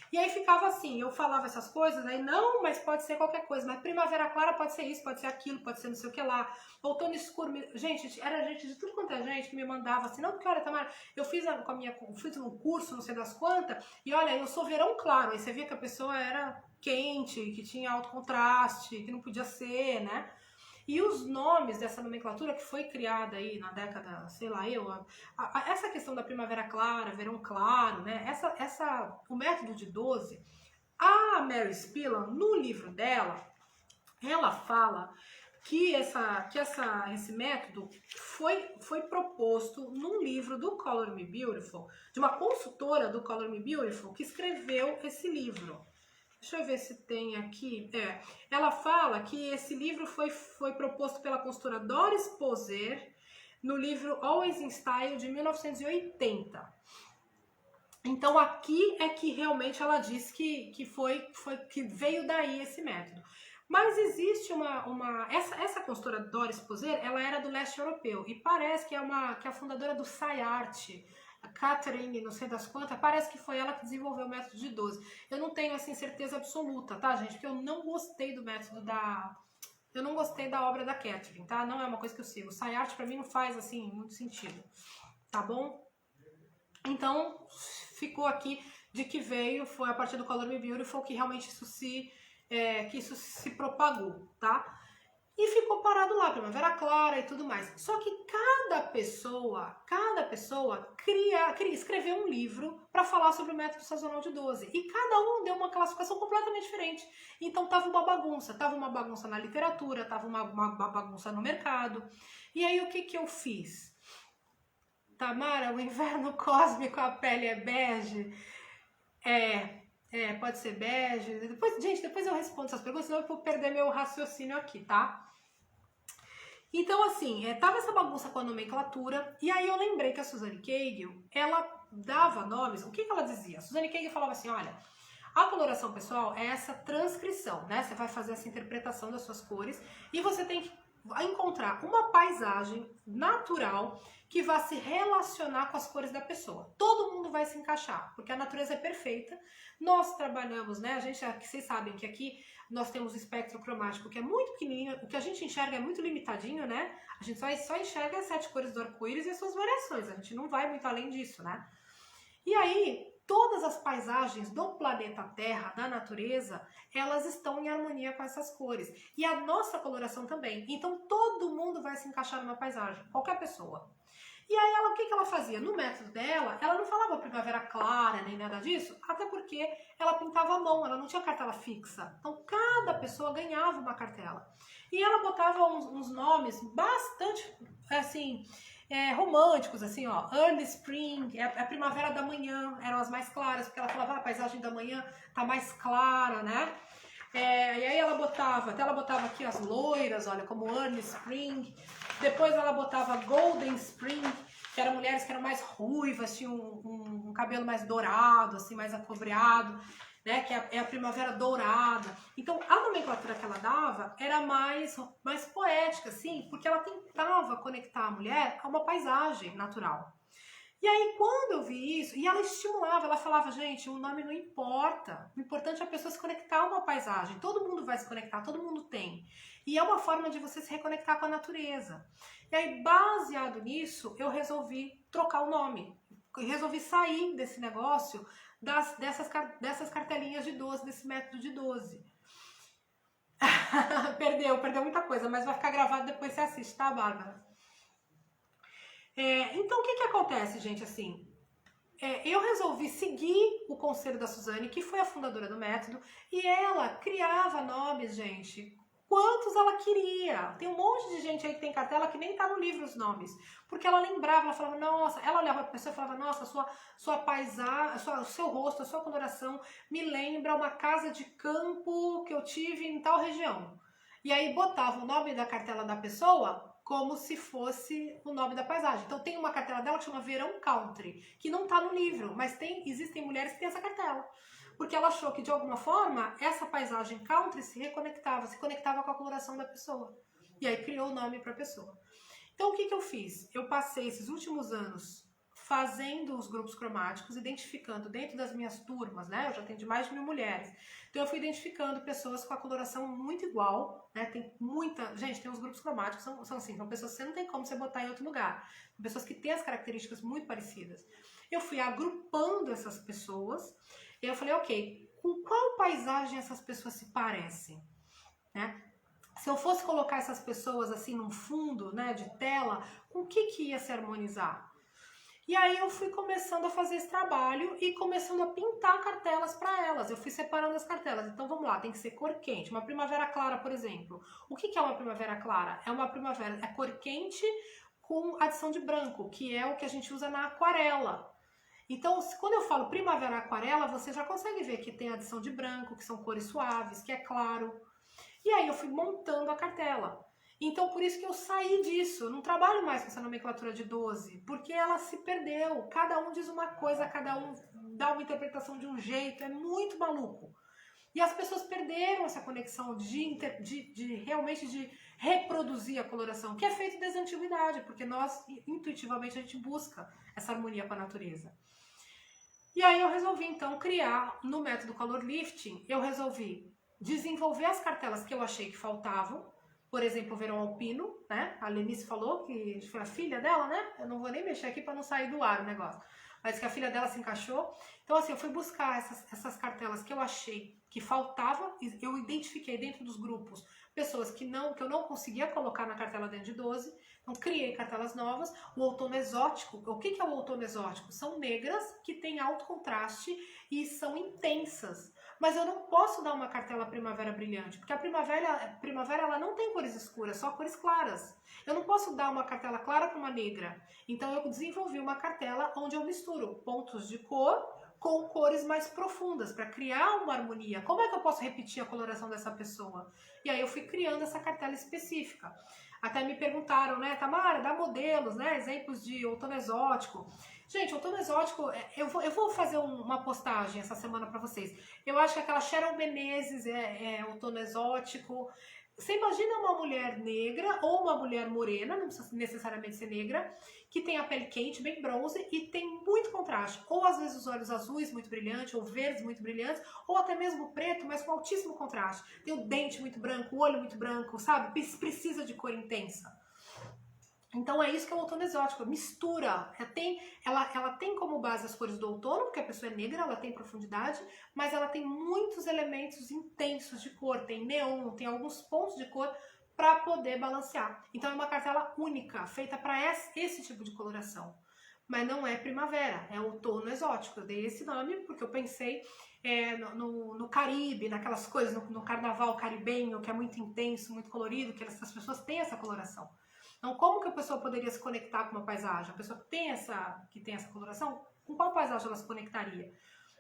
E aí ficava assim, eu falava essas coisas, aí não, mas pode ser qualquer coisa. Mas primavera clara pode ser isso, pode ser aquilo, pode ser não sei o que lá. Outono escuro, gente, era gente de tudo quanto é gente que me mandava assim, não, porque olha, Tamara, eu fiz um curso, não sei das quantas, e olha, eu sou verão claro. Aí você via que a pessoa era quente, que tinha alto contraste, que não podia ser, né? E os nomes dessa nomenclatura que foi criada aí na década, sei lá, essa questão da primavera clara, verão claro, né? O método de 12, a Mary Spillan, no livro dela, ela fala que esse método foi proposto num livro do Color Me Beautiful, de uma consultora do Color Me Beautiful, que escreveu esse livro. Deixa eu ver se tem aqui. Ela fala que esse livro foi proposto pela consultora Doris Poser no livro Always in Style de 1980. Então aqui é que realmente ela diz que veio daí esse método. Mas existe essa consultora Doris Poser, ela era do leste europeu e parece que é a fundadora do SciArt, a Catherine, não sei das quantas, parece que foi ela que desenvolveu o método de 12. Eu não tenho, assim, certeza absoluta, tá, gente? Porque eu não gostei do método eu não gostei da obra da Catherine, tá? Não é uma coisa que eu sigo. O SciArt, pra mim, não faz, assim, muito sentido, tá bom? Então, ficou aqui de que foi a partir do Color Me Beautiful que realmente isso se propagou, tá? E ficou parado lá, primavera clara e tudo mais. Só que cada pessoa escreveu um livro para falar sobre o método sazonal de 12. E cada um deu uma classificação completamente diferente. Então tava uma bagunça na literatura, tava uma bagunça no mercado. E aí o que eu fiz? Tamara, o inverno cósmico, a pele é bege? Pode ser bege. Depois eu respondo essas perguntas, senão eu vou perder meu raciocínio aqui, tá? Então, assim, tava essa bagunça com a nomenclatura, e aí eu lembrei que a Suzanne Cagle, ela dava nomes, o que ela dizia? A Suzanne Cagle falava assim, olha, a coloração pessoal é essa transcrição, né? Você vai fazer essa interpretação das suas cores, e você tem que encontrar uma paisagem natural que vai se relacionar com as cores da pessoa. Todo mundo vai se encaixar, porque a natureza é perfeita. Nós trabalhamos, né? Vocês sabem que aqui nós temos o espectro cromático que é muito pequenininho, o que a gente enxerga é muito limitadinho, né? A gente só enxerga as 7 cores do arco-íris e as suas variações, a gente não vai muito além disso, né? E aí, todas as paisagens do planeta Terra, da natureza, elas estão em harmonia com essas cores. E a nossa coloração também. Então, todo mundo vai se encaixar numa paisagem, qualquer pessoa. E aí, ela, o que ela fazia? No método dela, ela não falava primavera clara, nem nada disso, até porque ela pintava à mão, ela não tinha cartela fixa. Então, cada pessoa ganhava uma cartela. E ela botava uns nomes bastante, assim, românticos, assim, ó, Early Spring, a primavera da manhã, eram as mais claras, porque ela falava, a paisagem da manhã tá mais clara, né? E aí ela botava, até ela botava aqui as loiras, olha, como Early Spring, depois ela botava Golden Spring, que eram mulheres que eram mais ruivas, tinham um cabelo mais dourado, assim, mais acobreado, né, que é a primavera dourada. Então, a nomenclatura que ela dava era mais poética, assim, porque ela tentava conectar a mulher a uma paisagem natural. E aí, quando eu vi isso, e ela estimulava, ela falava, gente, o nome não importa, o importante é a pessoa se conectar a uma paisagem, todo mundo vai se conectar, todo mundo tem. E é uma forma de você se reconectar com a natureza. E aí, baseado nisso, eu resolvi trocar o nome, resolvi sair desse negócio dessas cartelinhas de 12, desse método de 12. Perdeu muita coisa, mas vai ficar gravado depois você assiste, tá, Bárbara? Então, o que acontece, gente, assim? Eu resolvi seguir o conselho da Suzane, que foi a fundadora do método, e ela criava nomes, gente, quantos ela queria. Tem um monte de gente aí que tem cartela que nem tá no livro os nomes, porque ela lembrava, ela falava, nossa, ela olhava pra pessoa e falava, nossa, sua paisagem, o seu rosto, a sua coloração me lembra uma casa de campo que eu tive em tal região. E aí botava o nome da cartela da pessoa como se fosse o nome da paisagem. Então tem uma cartela dela que chama Verão Country, que não tá no livro, mas existem mulheres que têm essa cartela. Porque ela achou que, de alguma forma, essa paisagem country se conectava com a coloração da pessoa. E aí criou o nome para a pessoa. Então o que eu fiz? Eu passei esses últimos anos fazendo os grupos cromáticos, identificando dentro das minhas turmas, né? Eu já tenho de mais de 1000 mulheres. Então eu fui identificando pessoas com a coloração muito igual, né? Tem muita... Gente, tem os grupos cromáticos, são assim, são pessoas que você não tem como você botar em outro lugar. São pessoas que têm as características muito parecidas. Eu fui agrupando essas pessoas e eu falei, ok, com qual paisagem essas pessoas se parecem, né? Se eu fosse colocar essas pessoas assim num fundo, né, de tela, com o que ia se harmonizar? E aí eu fui começando a fazer esse trabalho e começando a pintar cartelas para elas. Eu fui separando as cartelas. Então vamos lá, tem que ser cor quente. Uma primavera clara, por exemplo. O que é uma primavera clara? É uma primavera, é cor quente com adição de branco, que é o que a gente usa na aquarela. Então, quando eu falo primavera aquarela, você já consegue ver que tem adição de branco, que são cores suaves, que é claro. E aí eu fui montando a cartela. Então, por isso que eu saí disso. Eu não trabalho mais com essa nomenclatura de 12, porque ela se perdeu. Cada um diz uma coisa, cada um dá uma interpretação de um jeito. É muito maluco. E as pessoas perderam essa conexão realmente de reproduzir a coloração, que é feito desde a antiguidade, porque nós, intuitivamente, a gente busca essa harmonia com a natureza. E aí eu resolvi, então, criar, no método Color Lifting, eu resolvi desenvolver as cartelas que eu achei que faltavam. Por exemplo, o Verão Alpino, né? A Lenice falou que foi a filha dela, né? Eu não vou nem mexer aqui para não sair do ar o negócio. Mas que a filha dela se encaixou. Então, assim, eu fui buscar essas cartelas que eu achei que faltava. Eu identifiquei dentro dos grupos pessoas que eu não conseguia colocar na cartela dentro de 12. Então, criei cartelas novas. O outono exótico. O que é o outono exótico? São negras que têm alto contraste e são intensas. Mas eu não posso dar uma cartela primavera brilhante, porque a primavera ela não tem cores escuras, só cores claras. Eu não posso dar uma cartela clara para uma negra. Então eu desenvolvi uma cartela onde eu misturo pontos de cor com cores mais profundas, para criar uma harmonia. Como é que eu posso repetir a coloração dessa pessoa? E aí eu fui criando essa cartela específica. Até me perguntaram, né, Tamara, dá modelos, né, exemplos de outono exótico. Gente, outono exótico, eu vou fazer uma postagem essa semana pra vocês. Eu acho que aquela Sharon Menezes é outono exótico. Você imagina uma mulher negra ou uma mulher morena, não precisa necessariamente ser negra, que tem a pele quente, bem bronze e tem muito contraste. Ou às vezes os olhos azuis muito brilhantes, ou verdes muito brilhantes, ou até mesmo preto, mas com altíssimo contraste. Tem o dente muito branco, o olho muito branco, sabe? Precisa de cor intensa. Então é isso que é o outono exótico, mistura. Ela tem como base as cores do outono, porque a pessoa é negra, ela tem profundidade, mas ela tem muitos elementos intensos de cor, tem neon, tem alguns pontos de cor para poder balancear. Então é uma cartela única, feita para esse tipo de coloração. Mas não é primavera, é outono exótico. Eu dei esse nome porque eu pensei no Caribe, naquelas coisas, no carnaval caribenho, que é muito intenso, muito colorido, que as pessoas têm essa coloração. Então, como que a pessoa poderia se conectar com uma paisagem? A pessoa que tem essa coloração, com qual paisagem ela se conectaria?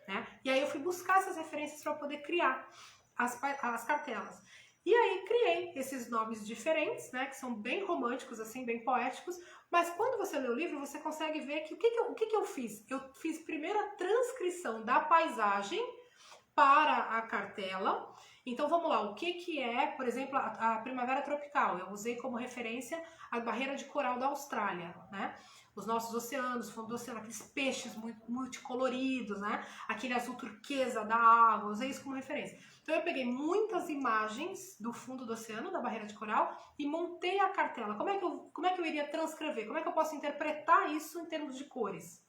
Né? E aí eu fui buscar essas referências para poder criar as cartelas. E aí criei esses nomes diferentes, né, que são bem românticos, assim, bem poéticos, mas quando você lê o livro, você consegue ver que o que eu fiz? Eu fiz primeiro a transcrição da paisagem para a cartela. Então vamos lá, o que é, por exemplo, a primavera tropical? Eu usei como referência a barreira de coral da Austrália, né? Os nossos oceanos, fundo do oceano, aqueles peixes multicoloridos, né? Aquele azul turquesa da água, usei isso como referência. Então eu peguei muitas imagens do fundo do oceano, da barreira de coral, e montei a cartela. Como é que eu iria transcrever? Como é que eu posso interpretar isso em termos de cores?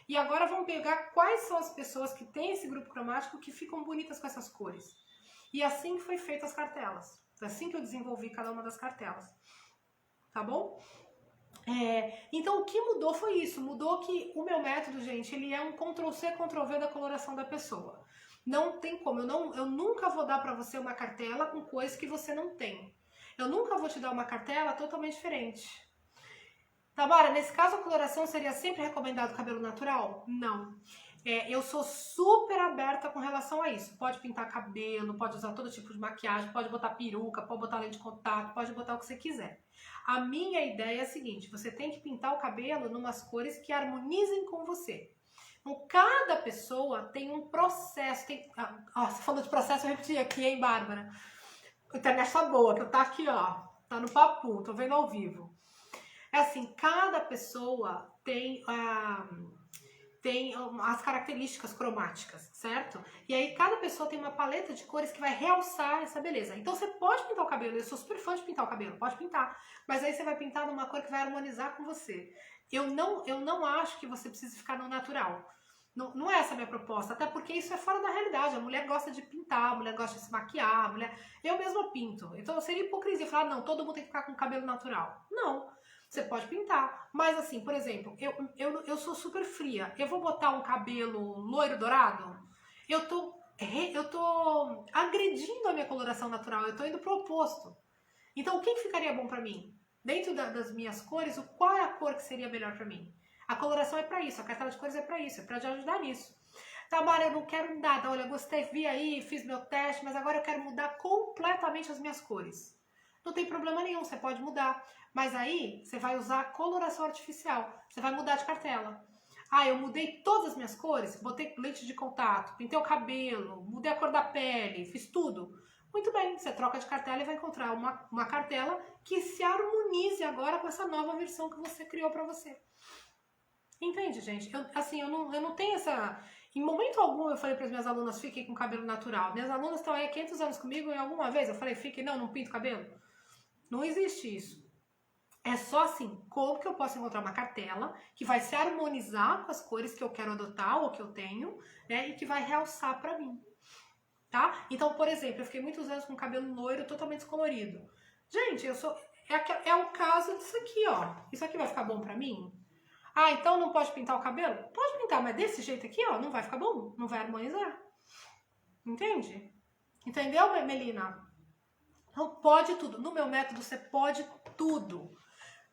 E agora vamos pegar quais são as pessoas que têm esse grupo cromático que ficam bonitas com essas cores. E assim que foi feita as cartelas. Assim que eu desenvolvi cada uma das cartelas. Tá bom? Então o que mudou foi isso. Mudou que o meu método, gente, ele é um Ctrl+C, Ctrl+V da coloração da pessoa. Não tem como. Eu nunca vou dar pra você uma cartela com coisas que você não tem. Eu nunca vou te dar uma cartela totalmente diferente. Tamara, nesse caso a coloração seria sempre recomendado cabelo natural? Não. Eu sou super aberta com relação a isso. Pode pintar cabelo, pode usar todo tipo de maquiagem, pode botar peruca, pode botar lente de contato, pode botar o que você quiser. A minha ideia é a seguinte, você tem que pintar o cabelo em umas cores que harmonizem com você. Então, cada pessoa tem um processo. Você falou de processo, eu repeti aqui, hein, Bárbara? A internet tá boa, que eu tá aqui, ó. Tá no papo, tô vendo ao vivo. É assim, cada pessoa tem as características cromáticas, certo? E aí cada pessoa tem uma paleta de cores que vai realçar essa beleza. Então você pode pintar o cabelo, eu sou super fã de pintar o cabelo, pode pintar. Mas aí você vai pintar numa cor que vai harmonizar com você. Eu não acho que você precise ficar no natural. Não é essa a minha proposta, até porque isso é fora da realidade. A mulher gosta de pintar, a mulher gosta de se maquiar, a mulher... Eu mesma pinto. Então seria hipocrisia falar, não, todo mundo tem que ficar com cabelo natural. Não. Você pode pintar, mas assim, por exemplo, eu sou super fria. Eu vou botar um cabelo loiro dourado? Eu tô agredindo a minha coloração natural, eu tô indo pro oposto. Então, o que ficaria bom pra mim? Dentro das minhas cores, qual é a cor que seria melhor pra mim? A coloração é pra isso, a cartela de cores é pra isso, é pra te ajudar nisso. Tamara, eu não quero nada, olha, gostei, vi aí, fiz meu teste, mas agora eu quero mudar completamente as minhas cores. Não tem problema nenhum, você pode mudar. Mas aí, você vai usar coloração artificial. Você vai mudar de cartela. Ah, eu mudei todas as minhas cores, botei lente de contato, pintei o cabelo, mudei a cor da pele, fiz tudo. Muito bem, você troca de cartela e vai encontrar uma cartela que se harmonize agora com essa nova versão que você criou pra você. Entende, gente? Eu não tenho essa... Em momento algum eu falei para as minhas alunas, fiquem com cabelo natural. Minhas alunas estão aí há 500 anos comigo e alguma vez eu falei, fiquem, não pinto cabelo. Não existe isso. É só assim, como que eu posso encontrar uma cartela que vai se harmonizar com as cores que eu quero adotar ou que eu tenho, né, e que vai realçar pra mim, tá? Então, por exemplo, eu fiquei muitos anos com cabelo loiro totalmente descolorido. Gente, é o caso disso aqui, ó. Isso aqui vai ficar bom pra mim? Ah, então não pode pintar o cabelo? Pode pintar, mas desse jeito aqui, ó, não vai ficar bom, não vai harmonizar. Entende? Entendeu, Melina? Então pode tudo. No meu método você pode tudo.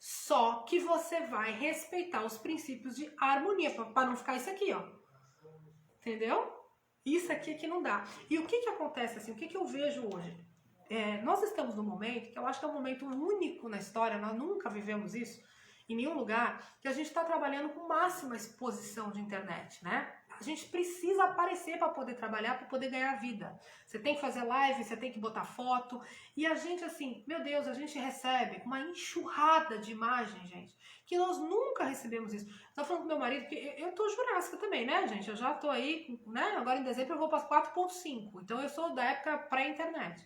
Só que você vai respeitar os princípios de harmonia, para não ficar isso aqui, ó. Entendeu? Isso aqui que não dá. E o que acontece assim? O que eu vejo hoje? Nós estamos num momento, que eu acho que é um momento único na história, nós nunca vivemos isso em nenhum lugar, que a gente está trabalhando com máxima exposição de internet, né? A gente precisa aparecer para poder trabalhar, para poder ganhar vida. Você tem que fazer live, você tem que botar foto. E a gente, assim, meu Deus, a gente recebe uma enxurrada de imagens, gente, que nós nunca recebemos isso. Tô falando com meu marido, que eu tô jurássica também, né, gente? Eu já tô aí, né? Agora em dezembro eu vou para 4.5. Então eu sou da época pré-internet.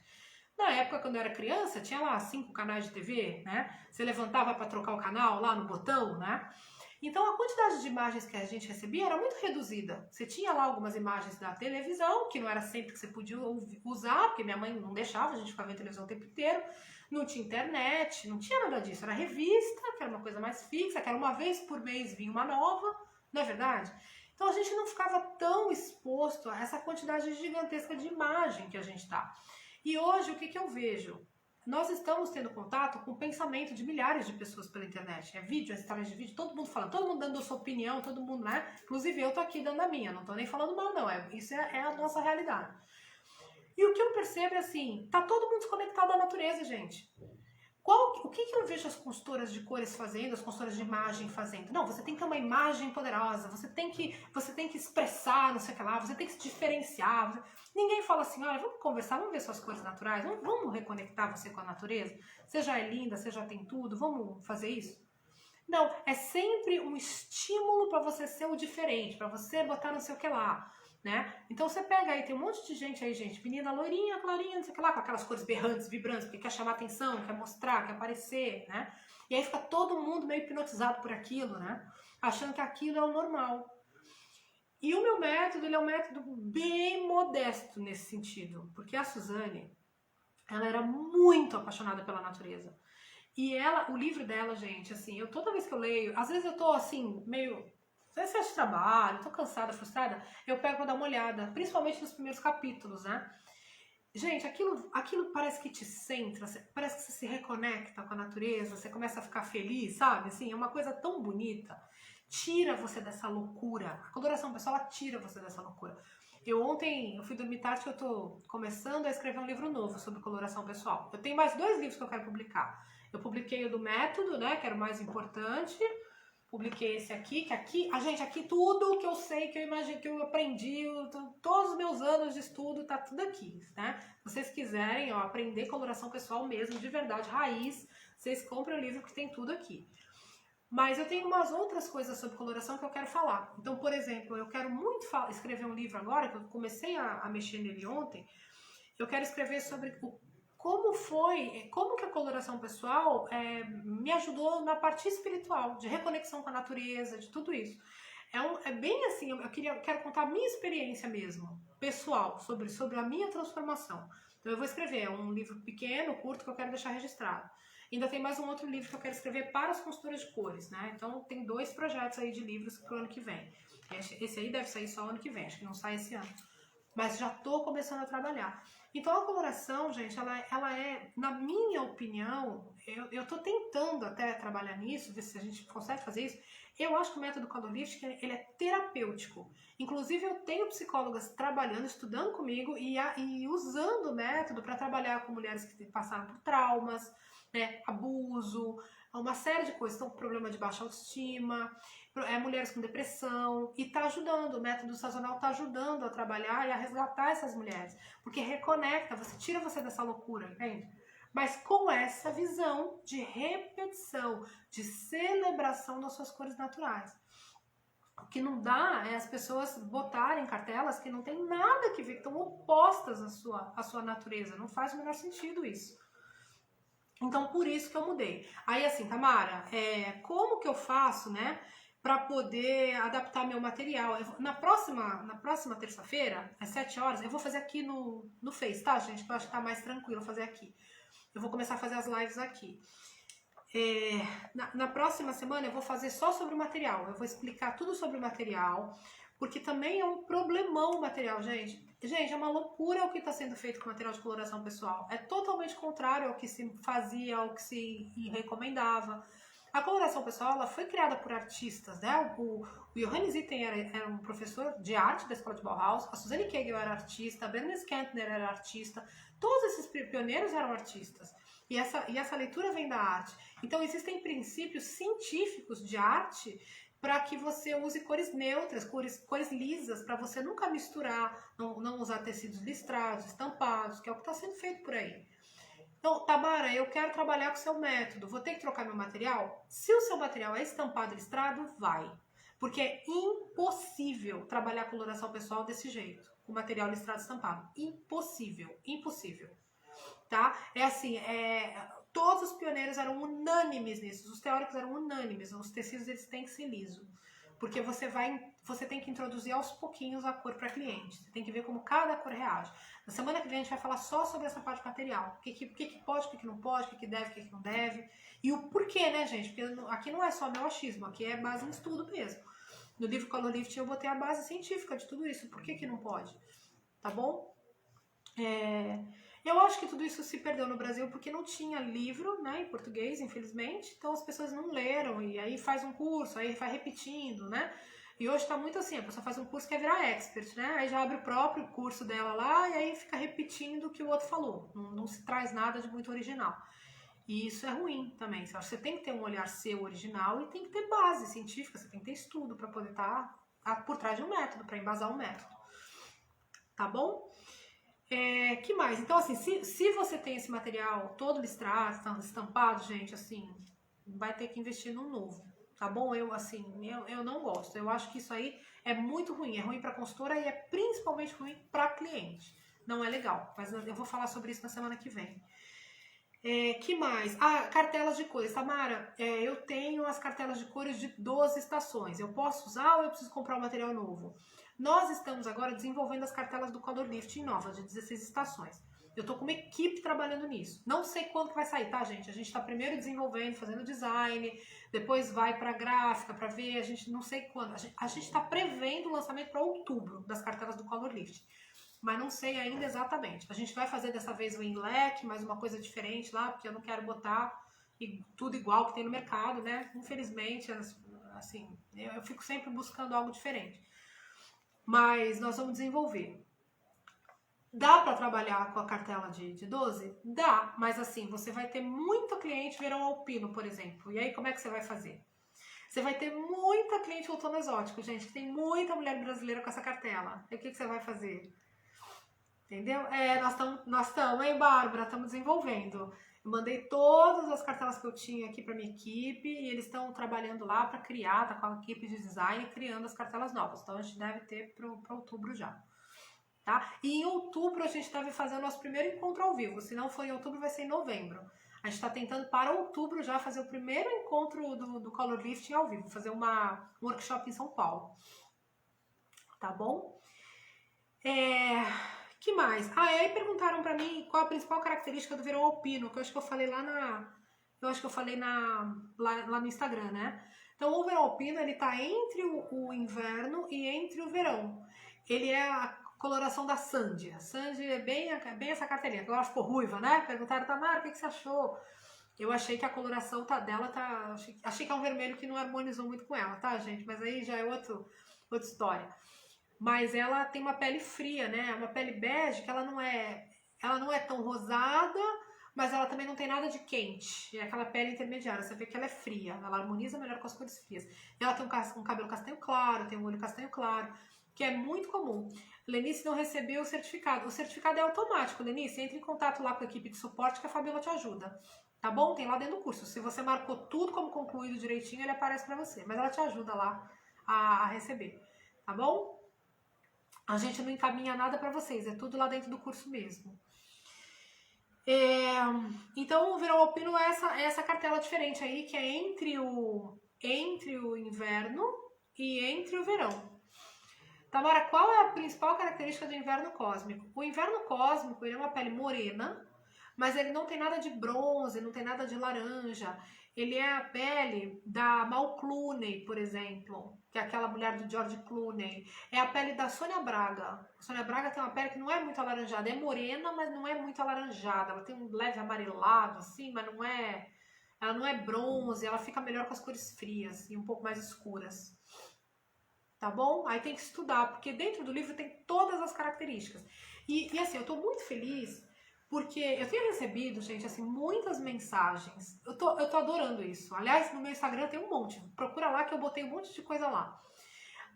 Na época, quando eu era criança, tinha lá 5 canais de TV, né? Você levantava para trocar o canal lá no botão, né? Então, a quantidade de imagens que a gente recebia era muito reduzida. Você tinha lá algumas imagens da televisão, que não era sempre que você podia usar, porque minha mãe não deixava a gente ficar vendo televisão o tempo inteiro. Não tinha internet, não tinha nada disso. Era revista, que era uma coisa mais fixa, que era uma vez por mês vinha uma nova, não é verdade? Então, a gente não ficava tão exposto a essa quantidade gigantesca de imagem que a gente tá. E hoje, o que eu vejo? Nós estamos tendo contato com o pensamento de milhares de pessoas pela internet. É vídeo, é histórias de vídeo, todo mundo falando, todo mundo dando a sua opinião, todo mundo, né? Inclusive eu tô aqui dando a minha, não tô nem falando mal, não. Isso é a nossa realidade. E o que eu percebo é assim, tá todo mundo desconectado da natureza, gente. O que eu vejo as consultoras de cores fazendo, as consultoras de imagem fazendo? Não, você tem que ter uma imagem poderosa, você tem que expressar, não sei o que lá, você tem que se diferenciar. Ninguém fala assim, olha, vamos conversar, vamos ver suas cores naturais, vamos reconectar você com a natureza? Você já é linda, você já tem tudo, vamos fazer isso? Não, é sempre um estímulo para você ser o diferente, para você botar não sei o que lá. Né? Então você pega aí, tem um monte de gente aí, gente, menina loirinha, clarinha, não sei o que lá, com aquelas cores berrantes, vibrantes, porque quer chamar atenção, quer mostrar, quer aparecer, né? E aí fica todo mundo meio hipnotizado por aquilo, né? Achando que aquilo é o normal. E o meu método, ele é um método bem modesto nesse sentido, porque a Suzane, ela era muito apaixonada pela natureza. E ela, o livro dela, gente, assim, toda vez que eu leio, às vezes eu tô assim, meio excesso de trabalho, tô cansada, frustrada, eu pego pra dar uma olhada, principalmente nos primeiros capítulos, né? Gente, aquilo parece que te centra, parece que você se reconecta com a natureza, você começa a ficar feliz, sabe? Assim, é uma coisa tão bonita. Tira você dessa loucura. A coloração pessoal, ela tira você dessa loucura. Ontem, eu fui dormir tarde, que eu tô começando a escrever um livro novo sobre coloração pessoal. Eu tenho mais 2 livros que eu quero publicar. Eu publiquei o do método, né, que era o mais importante. Publiquei esse aqui, aqui tudo que eu sei, que eu imagino, que eu aprendi, todos os meus anos de estudo, tá tudo aqui, né? Se vocês quiserem, ó, aprender coloração pessoal mesmo, de verdade, raiz, vocês comprem o livro que tem tudo aqui. Mas eu tenho umas outras coisas sobre coloração que eu quero falar. Então, por exemplo, eu quero muito escrever um livro agora, que eu comecei a mexer nele ontem. Eu quero escrever sobre como que a coloração pessoal me ajudou na parte espiritual, de reconexão com a natureza, de tudo isso. É bem assim, quero contar a minha experiência mesmo, pessoal, sobre a minha transformação. Então eu vou escrever, é um livro pequeno, curto, que eu quero deixar registrado. Ainda tem mais um outro livro que eu quero escrever para as consultoras de cores, né? Então tem 2 projetos aí de livros para o ano que vem. Esse aí deve sair só ano que vem, acho que não sai esse ano. Mas já estou começando a trabalhar. Então a coloração, gente, ela é, na minha opinião, eu estou tentando até trabalhar nisso, ver se a gente consegue fazer isso. Eu acho que o método Colorlifting, ele é terapêutico. Inclusive eu tenho psicólogas trabalhando, estudando comigo e usando o método para trabalhar com mulheres que passaram por traumas, né, abuso, uma série de coisas, então problema de baixa autoestima, mulheres com depressão, e tá ajudando, o método sazonal tá ajudando a trabalhar e a resgatar essas mulheres, porque reconecta, tira você dessa loucura, entende? Mas com essa visão de repetição, de celebração das suas cores naturais. O que não dá é as pessoas botarem cartelas que não tem nada que ver, que estão opostas à sua natureza, não faz o menor sentido isso. Então, por isso que eu mudei. Aí, assim, Tamara, como que eu faço, né, para poder adaptar meu material? Na próxima terça-feira, às 7 horas, eu vou fazer aqui no Face, tá, gente? Que eu acho que tá mais tranquilo fazer aqui. Eu vou começar a fazer as lives aqui. Na próxima semana, eu vou fazer só sobre o material. Eu vou explicar tudo sobre o material, porque também é um problemão o material, gente. Gente, é uma loucura o que está sendo feito com material de coloração pessoal. É totalmente contrário ao que se fazia, ao que se recomendava. A coloração pessoal, ela foi criada por artistas, né? O Johannes Itten era um professor de arte da escola de Bauhaus, a Suzanne Kegel era artista, a Bernice Kentner era artista, todos esses pioneiros eram artistas. E essa leitura vem da arte. Então, existem princípios científicos de arte para que você use cores neutras, cores lisas, para você nunca misturar, não usar tecidos listrados, estampados, que é o que está sendo feito por aí. Então, Tamara, eu quero trabalhar com o seu método, vou ter que trocar meu material? Se o seu material é estampado e listrado, vai. Porque é impossível trabalhar coloração pessoal desse jeito, com material listrado e estampado. Impossível, impossível. tá? É assim, todos os pioneiros eram unânimes nisso, os teóricos eram unânimes, os tecidos eles têm que ser liso, porque você tem que introduzir aos pouquinhos a cor para cliente, você tem que ver como cada cor reage. Na semana que vem a gente vai falar só sobre essa parte material, o que pode, o que não pode, o que deve, o que não deve, e o porquê, né, gente? Porque aqui não é só meu achismo, aqui é base em estudo mesmo. No livro Color Lifting eu botei a base científica de tudo isso, por que não pode, tá bom? Eu acho que tudo isso se perdeu no Brasil porque não tinha livro, né, em português, infelizmente, então as pessoas não leram, e aí faz um curso, aí vai repetindo, né? E hoje tá muito assim, a pessoa faz um curso que quer virar expert, né? Aí já abre o próprio curso dela lá e aí fica repetindo o que o outro falou. Não se traz nada de muito original. E isso é ruim também. Você tem que ter um olhar seu original e tem que ter base científica, você tem que ter estudo para poder estar por trás de um método, para embasar um método. Tá bom? Que mais? Então, assim, se você tem esse material todo listrado, estampado, gente, assim, vai ter que investir num novo. Tá bom? Eu não gosto. Eu acho que isso aí é muito ruim. É ruim para consultora e é principalmente ruim para cliente. Não é legal. Mas eu vou falar sobre isso na semana que vem. Que mais? Cartelas de cores. Tamara, eu tenho as cartelas de cores de 12 estações. Eu posso usar ou eu preciso comprar um material novo? Nós estamos agora desenvolvendo as cartelas do Color Lifting novas, de 16 estações. Eu tô com uma equipe trabalhando nisso. Não sei quando que vai sair, tá, gente? A gente tá primeiro desenvolvendo, fazendo design, depois vai pra gráfica pra ver, a gente não sei quando. A gente tá prevendo o lançamento para outubro das cartelas do Color Lifting, mas não sei ainda exatamente. A gente vai fazer dessa vez o inlack, mas uma coisa diferente lá, porque eu não quero botar tudo igual que tem no mercado, né? Infelizmente, assim, eu fico sempre buscando algo diferente. Mas nós vamos desenvolver. Dá para trabalhar com a cartela de 12? Dá, mas assim, você vai ter muito cliente verão alpino, por exemplo. E aí, como é que você vai fazer? Você vai ter muita cliente outono exótico, gente, que tem muita mulher brasileira com essa cartela. E o que você vai fazer? Entendeu? Nós estamos, hein, Bárbara? Estamos desenvolvendo. Eu mandei todas as cartelas que eu tinha aqui para minha equipe e eles estão trabalhando lá para criar, tá com a equipe de design criando as cartelas novas. Então a gente deve ter para outubro já. Tá? E em outubro a gente deve fazer o nosso primeiro encontro ao vivo. Se não for em outubro, vai ser em novembro. A gente está tentando para outubro já fazer o primeiro encontro do Color Lifting ao vivo, fazer um workshop em São Paulo. Tá bom? Que mais? E aí perguntaram para mim qual a principal característica do verão alpino, que eu acho que eu falei lá no Instagram, né? Então o verão alpino, ele tá entre o inverno e entre o verão. Ele é a coloração da Sandy. A Sandy é bem essa cartelinha. Agora ficou ruiva, né? Perguntaram, Tamara, o que você achou? Eu achei que a coloração dela tá... Achei que é um vermelho que não harmonizou muito com ela, tá, gente? Mas aí já é outra história. Mas ela tem uma pele fria, né? Uma pele bege que ela não é tão rosada, mas ela também não tem nada de quente. É aquela pele intermediária, você vê que ela é fria, ela harmoniza melhor com as cores frias. Ela tem um cabelo castanho claro, tem um olho castanho claro, que é muito comum. Lenice não recebeu o certificado. O certificado é automático, Lenice. Entre em contato lá com a equipe de suporte que a Fabiola te ajuda. Tá bom? Tem lá dentro do curso. Se você marcou tudo como concluído direitinho, ele aparece pra você. Mas ela te ajuda lá a receber. Tá bom? A gente não encaminha nada pra vocês. É tudo lá dentro do curso mesmo. Então o verão alpino é essa cartela diferente aí, que é entre o inverno e entre o verão. Tamara, qual é a principal característica do inverno cósmico? O inverno cósmico, ele é uma pele morena, mas ele não tem nada de bronze, não tem nada de laranja. Ele é a pele da Mal Clooney, por exemplo, que é aquela mulher do George Clooney. É a pele da Sônia Braga. A Sônia Braga tem uma pele que não é muito alaranjada. É morena, mas não é muito alaranjada. Ela tem um leve amarelado, assim, mas ela não é bronze. Ela fica melhor com as cores frias e um pouco mais escuras. Tá bom? Aí tem que estudar, porque dentro do livro tem todas as características. E assim, eu tô muito feliz, porque eu tenho recebido, gente, assim, muitas mensagens. Eu tô adorando isso. Aliás, no meu Instagram tem um monte. Procura lá que eu botei um monte de coisa lá.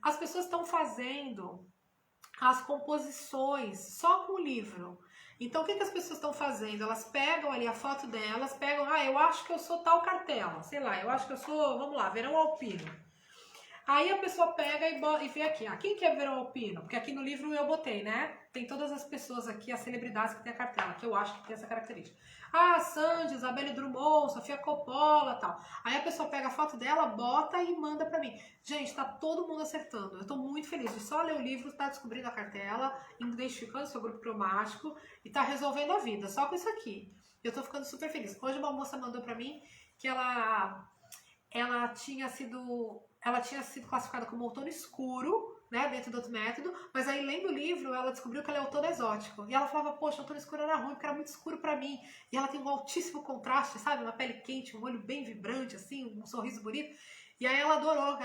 As pessoas estão fazendo as composições só com o livro. Então, o que as pessoas estão fazendo? Elas pegam ali a foto delas, eu acho que eu sou tal cartela. Sei lá, eu acho que eu sou, vamos lá, verão alpino. Aí a pessoa pega e vê aqui, quem que é Verão Alpino? Porque aqui no livro eu botei, né? Tem todas as pessoas aqui, as celebridades que tem a cartela, que eu acho que tem essa característica. Sandy, Isabelle Drummond, Sofia Coppola e tal. Aí a pessoa pega a foto dela, bota e manda pra mim. Gente, tá todo mundo acertando. Eu tô muito feliz de só ler o livro, tá descobrindo a cartela, identificando seu grupo cromático e tá resolvendo a vida, só com isso aqui. Eu tô ficando super feliz. Hoje uma moça mandou pra mim que ela tinha sido classificada como outono escuro, né, dentro do outro método, mas aí lendo o livro ela descobriu que ela é outono exótico. E ela falava, poxa, outono escuro era ruim, porque era muito escuro pra mim. E ela tem um altíssimo contraste, sabe? Uma pele quente, um olho bem vibrante, assim, um sorriso bonito. E aí ela adorou.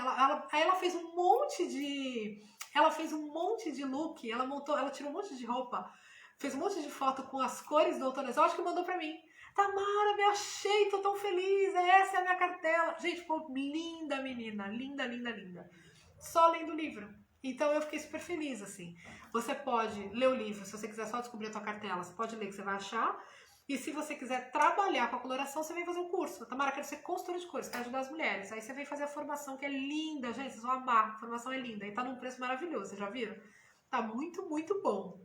Aí ela fez um monte de... Ela fez um monte de look, ela tirou um monte de roupa, fez um monte de foto com as cores do outono exótico e mandou pra mim. Tamara, me achei, tô tão feliz, essa é a minha cartela. Gente, ficou linda, menina, linda, linda, linda. Só lendo o livro. Então eu fiquei super feliz, assim. Você pode ler o livro, se você quiser só descobrir a tua cartela, você pode ler que você vai achar. E se você quiser trabalhar com a coloração, você vem fazer um curso. Tamara, quero ser consultora de cores, quero ajudar as mulheres. Aí você vem fazer a formação, que é linda, gente, vocês vão amar. A formação é linda e tá num preço maravilhoso, vocês já viram? Tá muito, muito bom.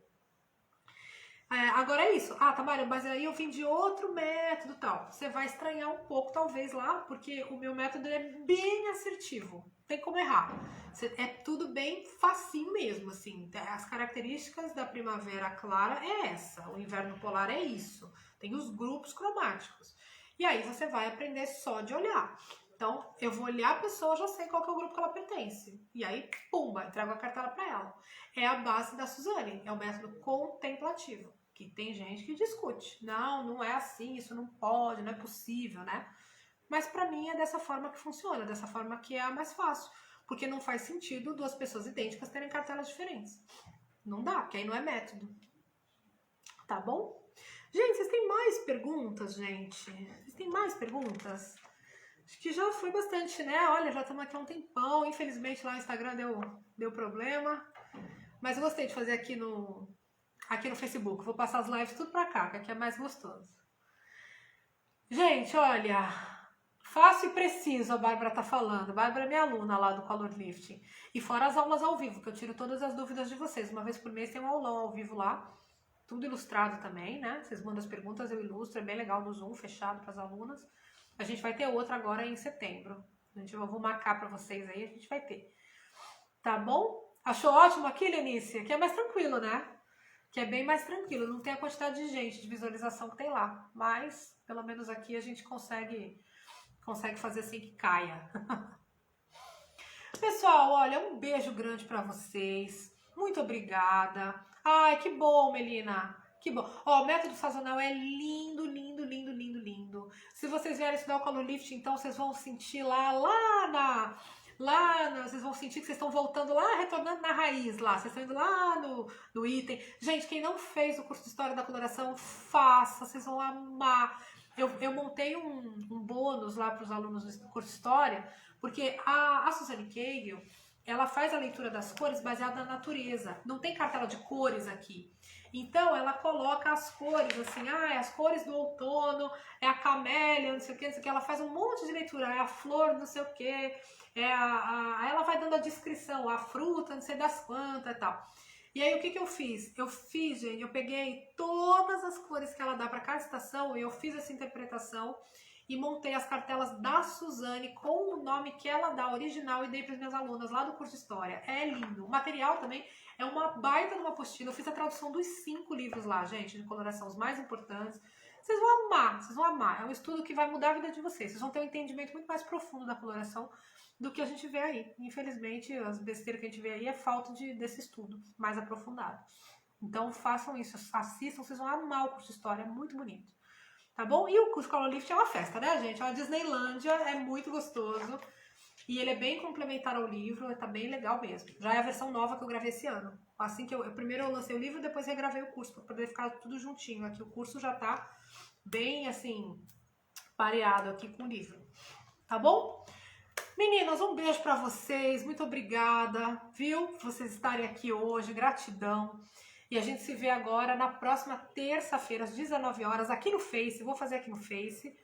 Agora é isso. Tamara, mas aí eu vim de outro método e tal. Você vai estranhar um pouco, talvez, lá, porque o meu método é bem assertivo. Tem como errar. É tudo bem facinho mesmo, assim. As características da primavera clara é essa. O inverno polar é isso. Tem os grupos cromáticos. E aí você vai aprender só de olhar. Então, eu vou olhar a pessoa, já sei qual que é o grupo que ela pertence. E aí, pumba, entrego a cartela para ela. É a base da Suzane. É o método contemplativo. Que tem gente que discute. Não é assim, isso não pode, não é possível, né? Mas pra mim é dessa forma que funciona, dessa forma que é a mais fácil. Porque não faz sentido duas pessoas idênticas terem cartelas diferentes. Não dá, porque aí não é método. Tá bom? Gente, vocês têm mais perguntas, gente? Vocês têm mais perguntas? Acho que já foi bastante, né? Olha, já estamos aqui há um tempão. Infelizmente lá no Instagram deu problema. Mas eu gostei de fazer aqui no Facebook. Vou passar as lives tudo pra cá, que aqui é mais gostoso. Gente, olha, fácil e preciso a Bárbara tá falando. A Bárbara é minha aluna lá do Color Lifting. E fora as aulas ao vivo, que eu tiro todas as dúvidas de vocês. Uma vez por mês tem um aulão ao vivo lá. Tudo ilustrado também, né? Vocês mandam as perguntas, eu ilustro. É bem legal no Zoom, fechado para as alunas. A gente vai ter outra agora em setembro. Eu vou marcar para vocês aí, a gente vai ter. Tá bom? Achou ótimo aqui, Lenice? Que é mais tranquilo, né? Que é bem mais tranquilo, não tem a quantidade de gente, de visualização que tem lá. Mas, pelo menos aqui, a gente consegue fazer assim que caia. Pessoal, olha, um beijo grande pra vocês. Muito obrigada. Ai, que bom, Melina. Que bom. Ó, o método sazonal é lindo, lindo, lindo, lindo, lindo. Se vocês vierem estudar o Color Lift, então vocês vão sentir vocês vão sentir que vocês estão voltando lá, retornando na raiz lá, vocês estão indo lá no item. Gente, quem não fez o curso de História da Coloração, faça, vocês vão amar. Eu montei um bônus lá para os alunos do curso de História, porque a Suzane Cagle, ela faz a leitura das cores baseada na natureza. Não tem cartela de cores aqui. Então, ela coloca as cores, assim, as cores do outono, é a camélia, não sei o que, não sei o que. Ela faz um monte de leitura, é a flor, não sei o que, aí ela vai dando a descrição, a fruta, não sei das quantas e tal. E aí, o que eu fiz? Gente, eu peguei todas as cores que ela dá para cada estação e eu fiz essa interpretação e montei as cartelas da Suzane com o nome que ela dá, original, e dei para as minhas alunas lá do curso de História. É lindo. O material também é uma baita de uma apostila. Eu fiz a tradução dos 5 livros lá, gente, de coloração, os mais importantes. Vocês vão amar, vocês vão amar. É um estudo que vai mudar a vida de vocês. Vocês vão ter um entendimento muito mais profundo da coloração do que a gente vê aí. Infelizmente, as besteiras que a gente vê aí é falta desse estudo mais aprofundado. Então, façam isso, assistam, vocês vão amar o curso de História, é muito bonito. Tá bom? E o curso Color Lift é uma festa, né, gente? É uma Disneylândia, é muito gostoso. E ele é bem complementar ao livro, tá bem legal mesmo. Já é a versão nova que eu gravei esse ano. Assim que primeiro eu lancei o livro, depois regravei o curso, para poder ficar tudo juntinho. Aqui o curso já tá bem, assim, pareado aqui com o livro. Tá bom? Meninas, um beijo pra vocês. Muito obrigada, viu? Por vocês estarem aqui hoje. Gratidão. E a gente se vê agora na próxima terça-feira, às 19 horas, aqui no Face. Vou fazer aqui no Face.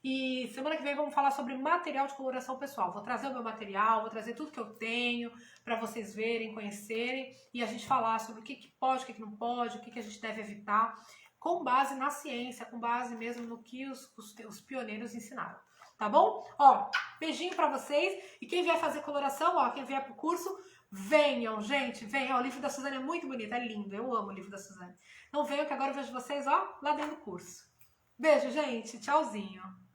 E semana que vem vamos falar sobre material de coloração pessoal. Vou trazer o meu material, vou trazer tudo que eu tenho para vocês verem, conhecerem e a gente falar sobre o que pode, o que não pode, o que a gente deve evitar, com base na ciência, com base mesmo no que os pioneiros ensinaram. Tá bom? Ó, beijinho pra vocês. E quem vier fazer coloração, ó, quem vier pro curso, venham, gente, venham. Ó, o livro da Suzane é muito bonito, é lindo. Eu amo o livro da Suzane. Então venham que agora eu vejo vocês, ó, lá dentro do curso. Beijo, gente. Tchauzinho.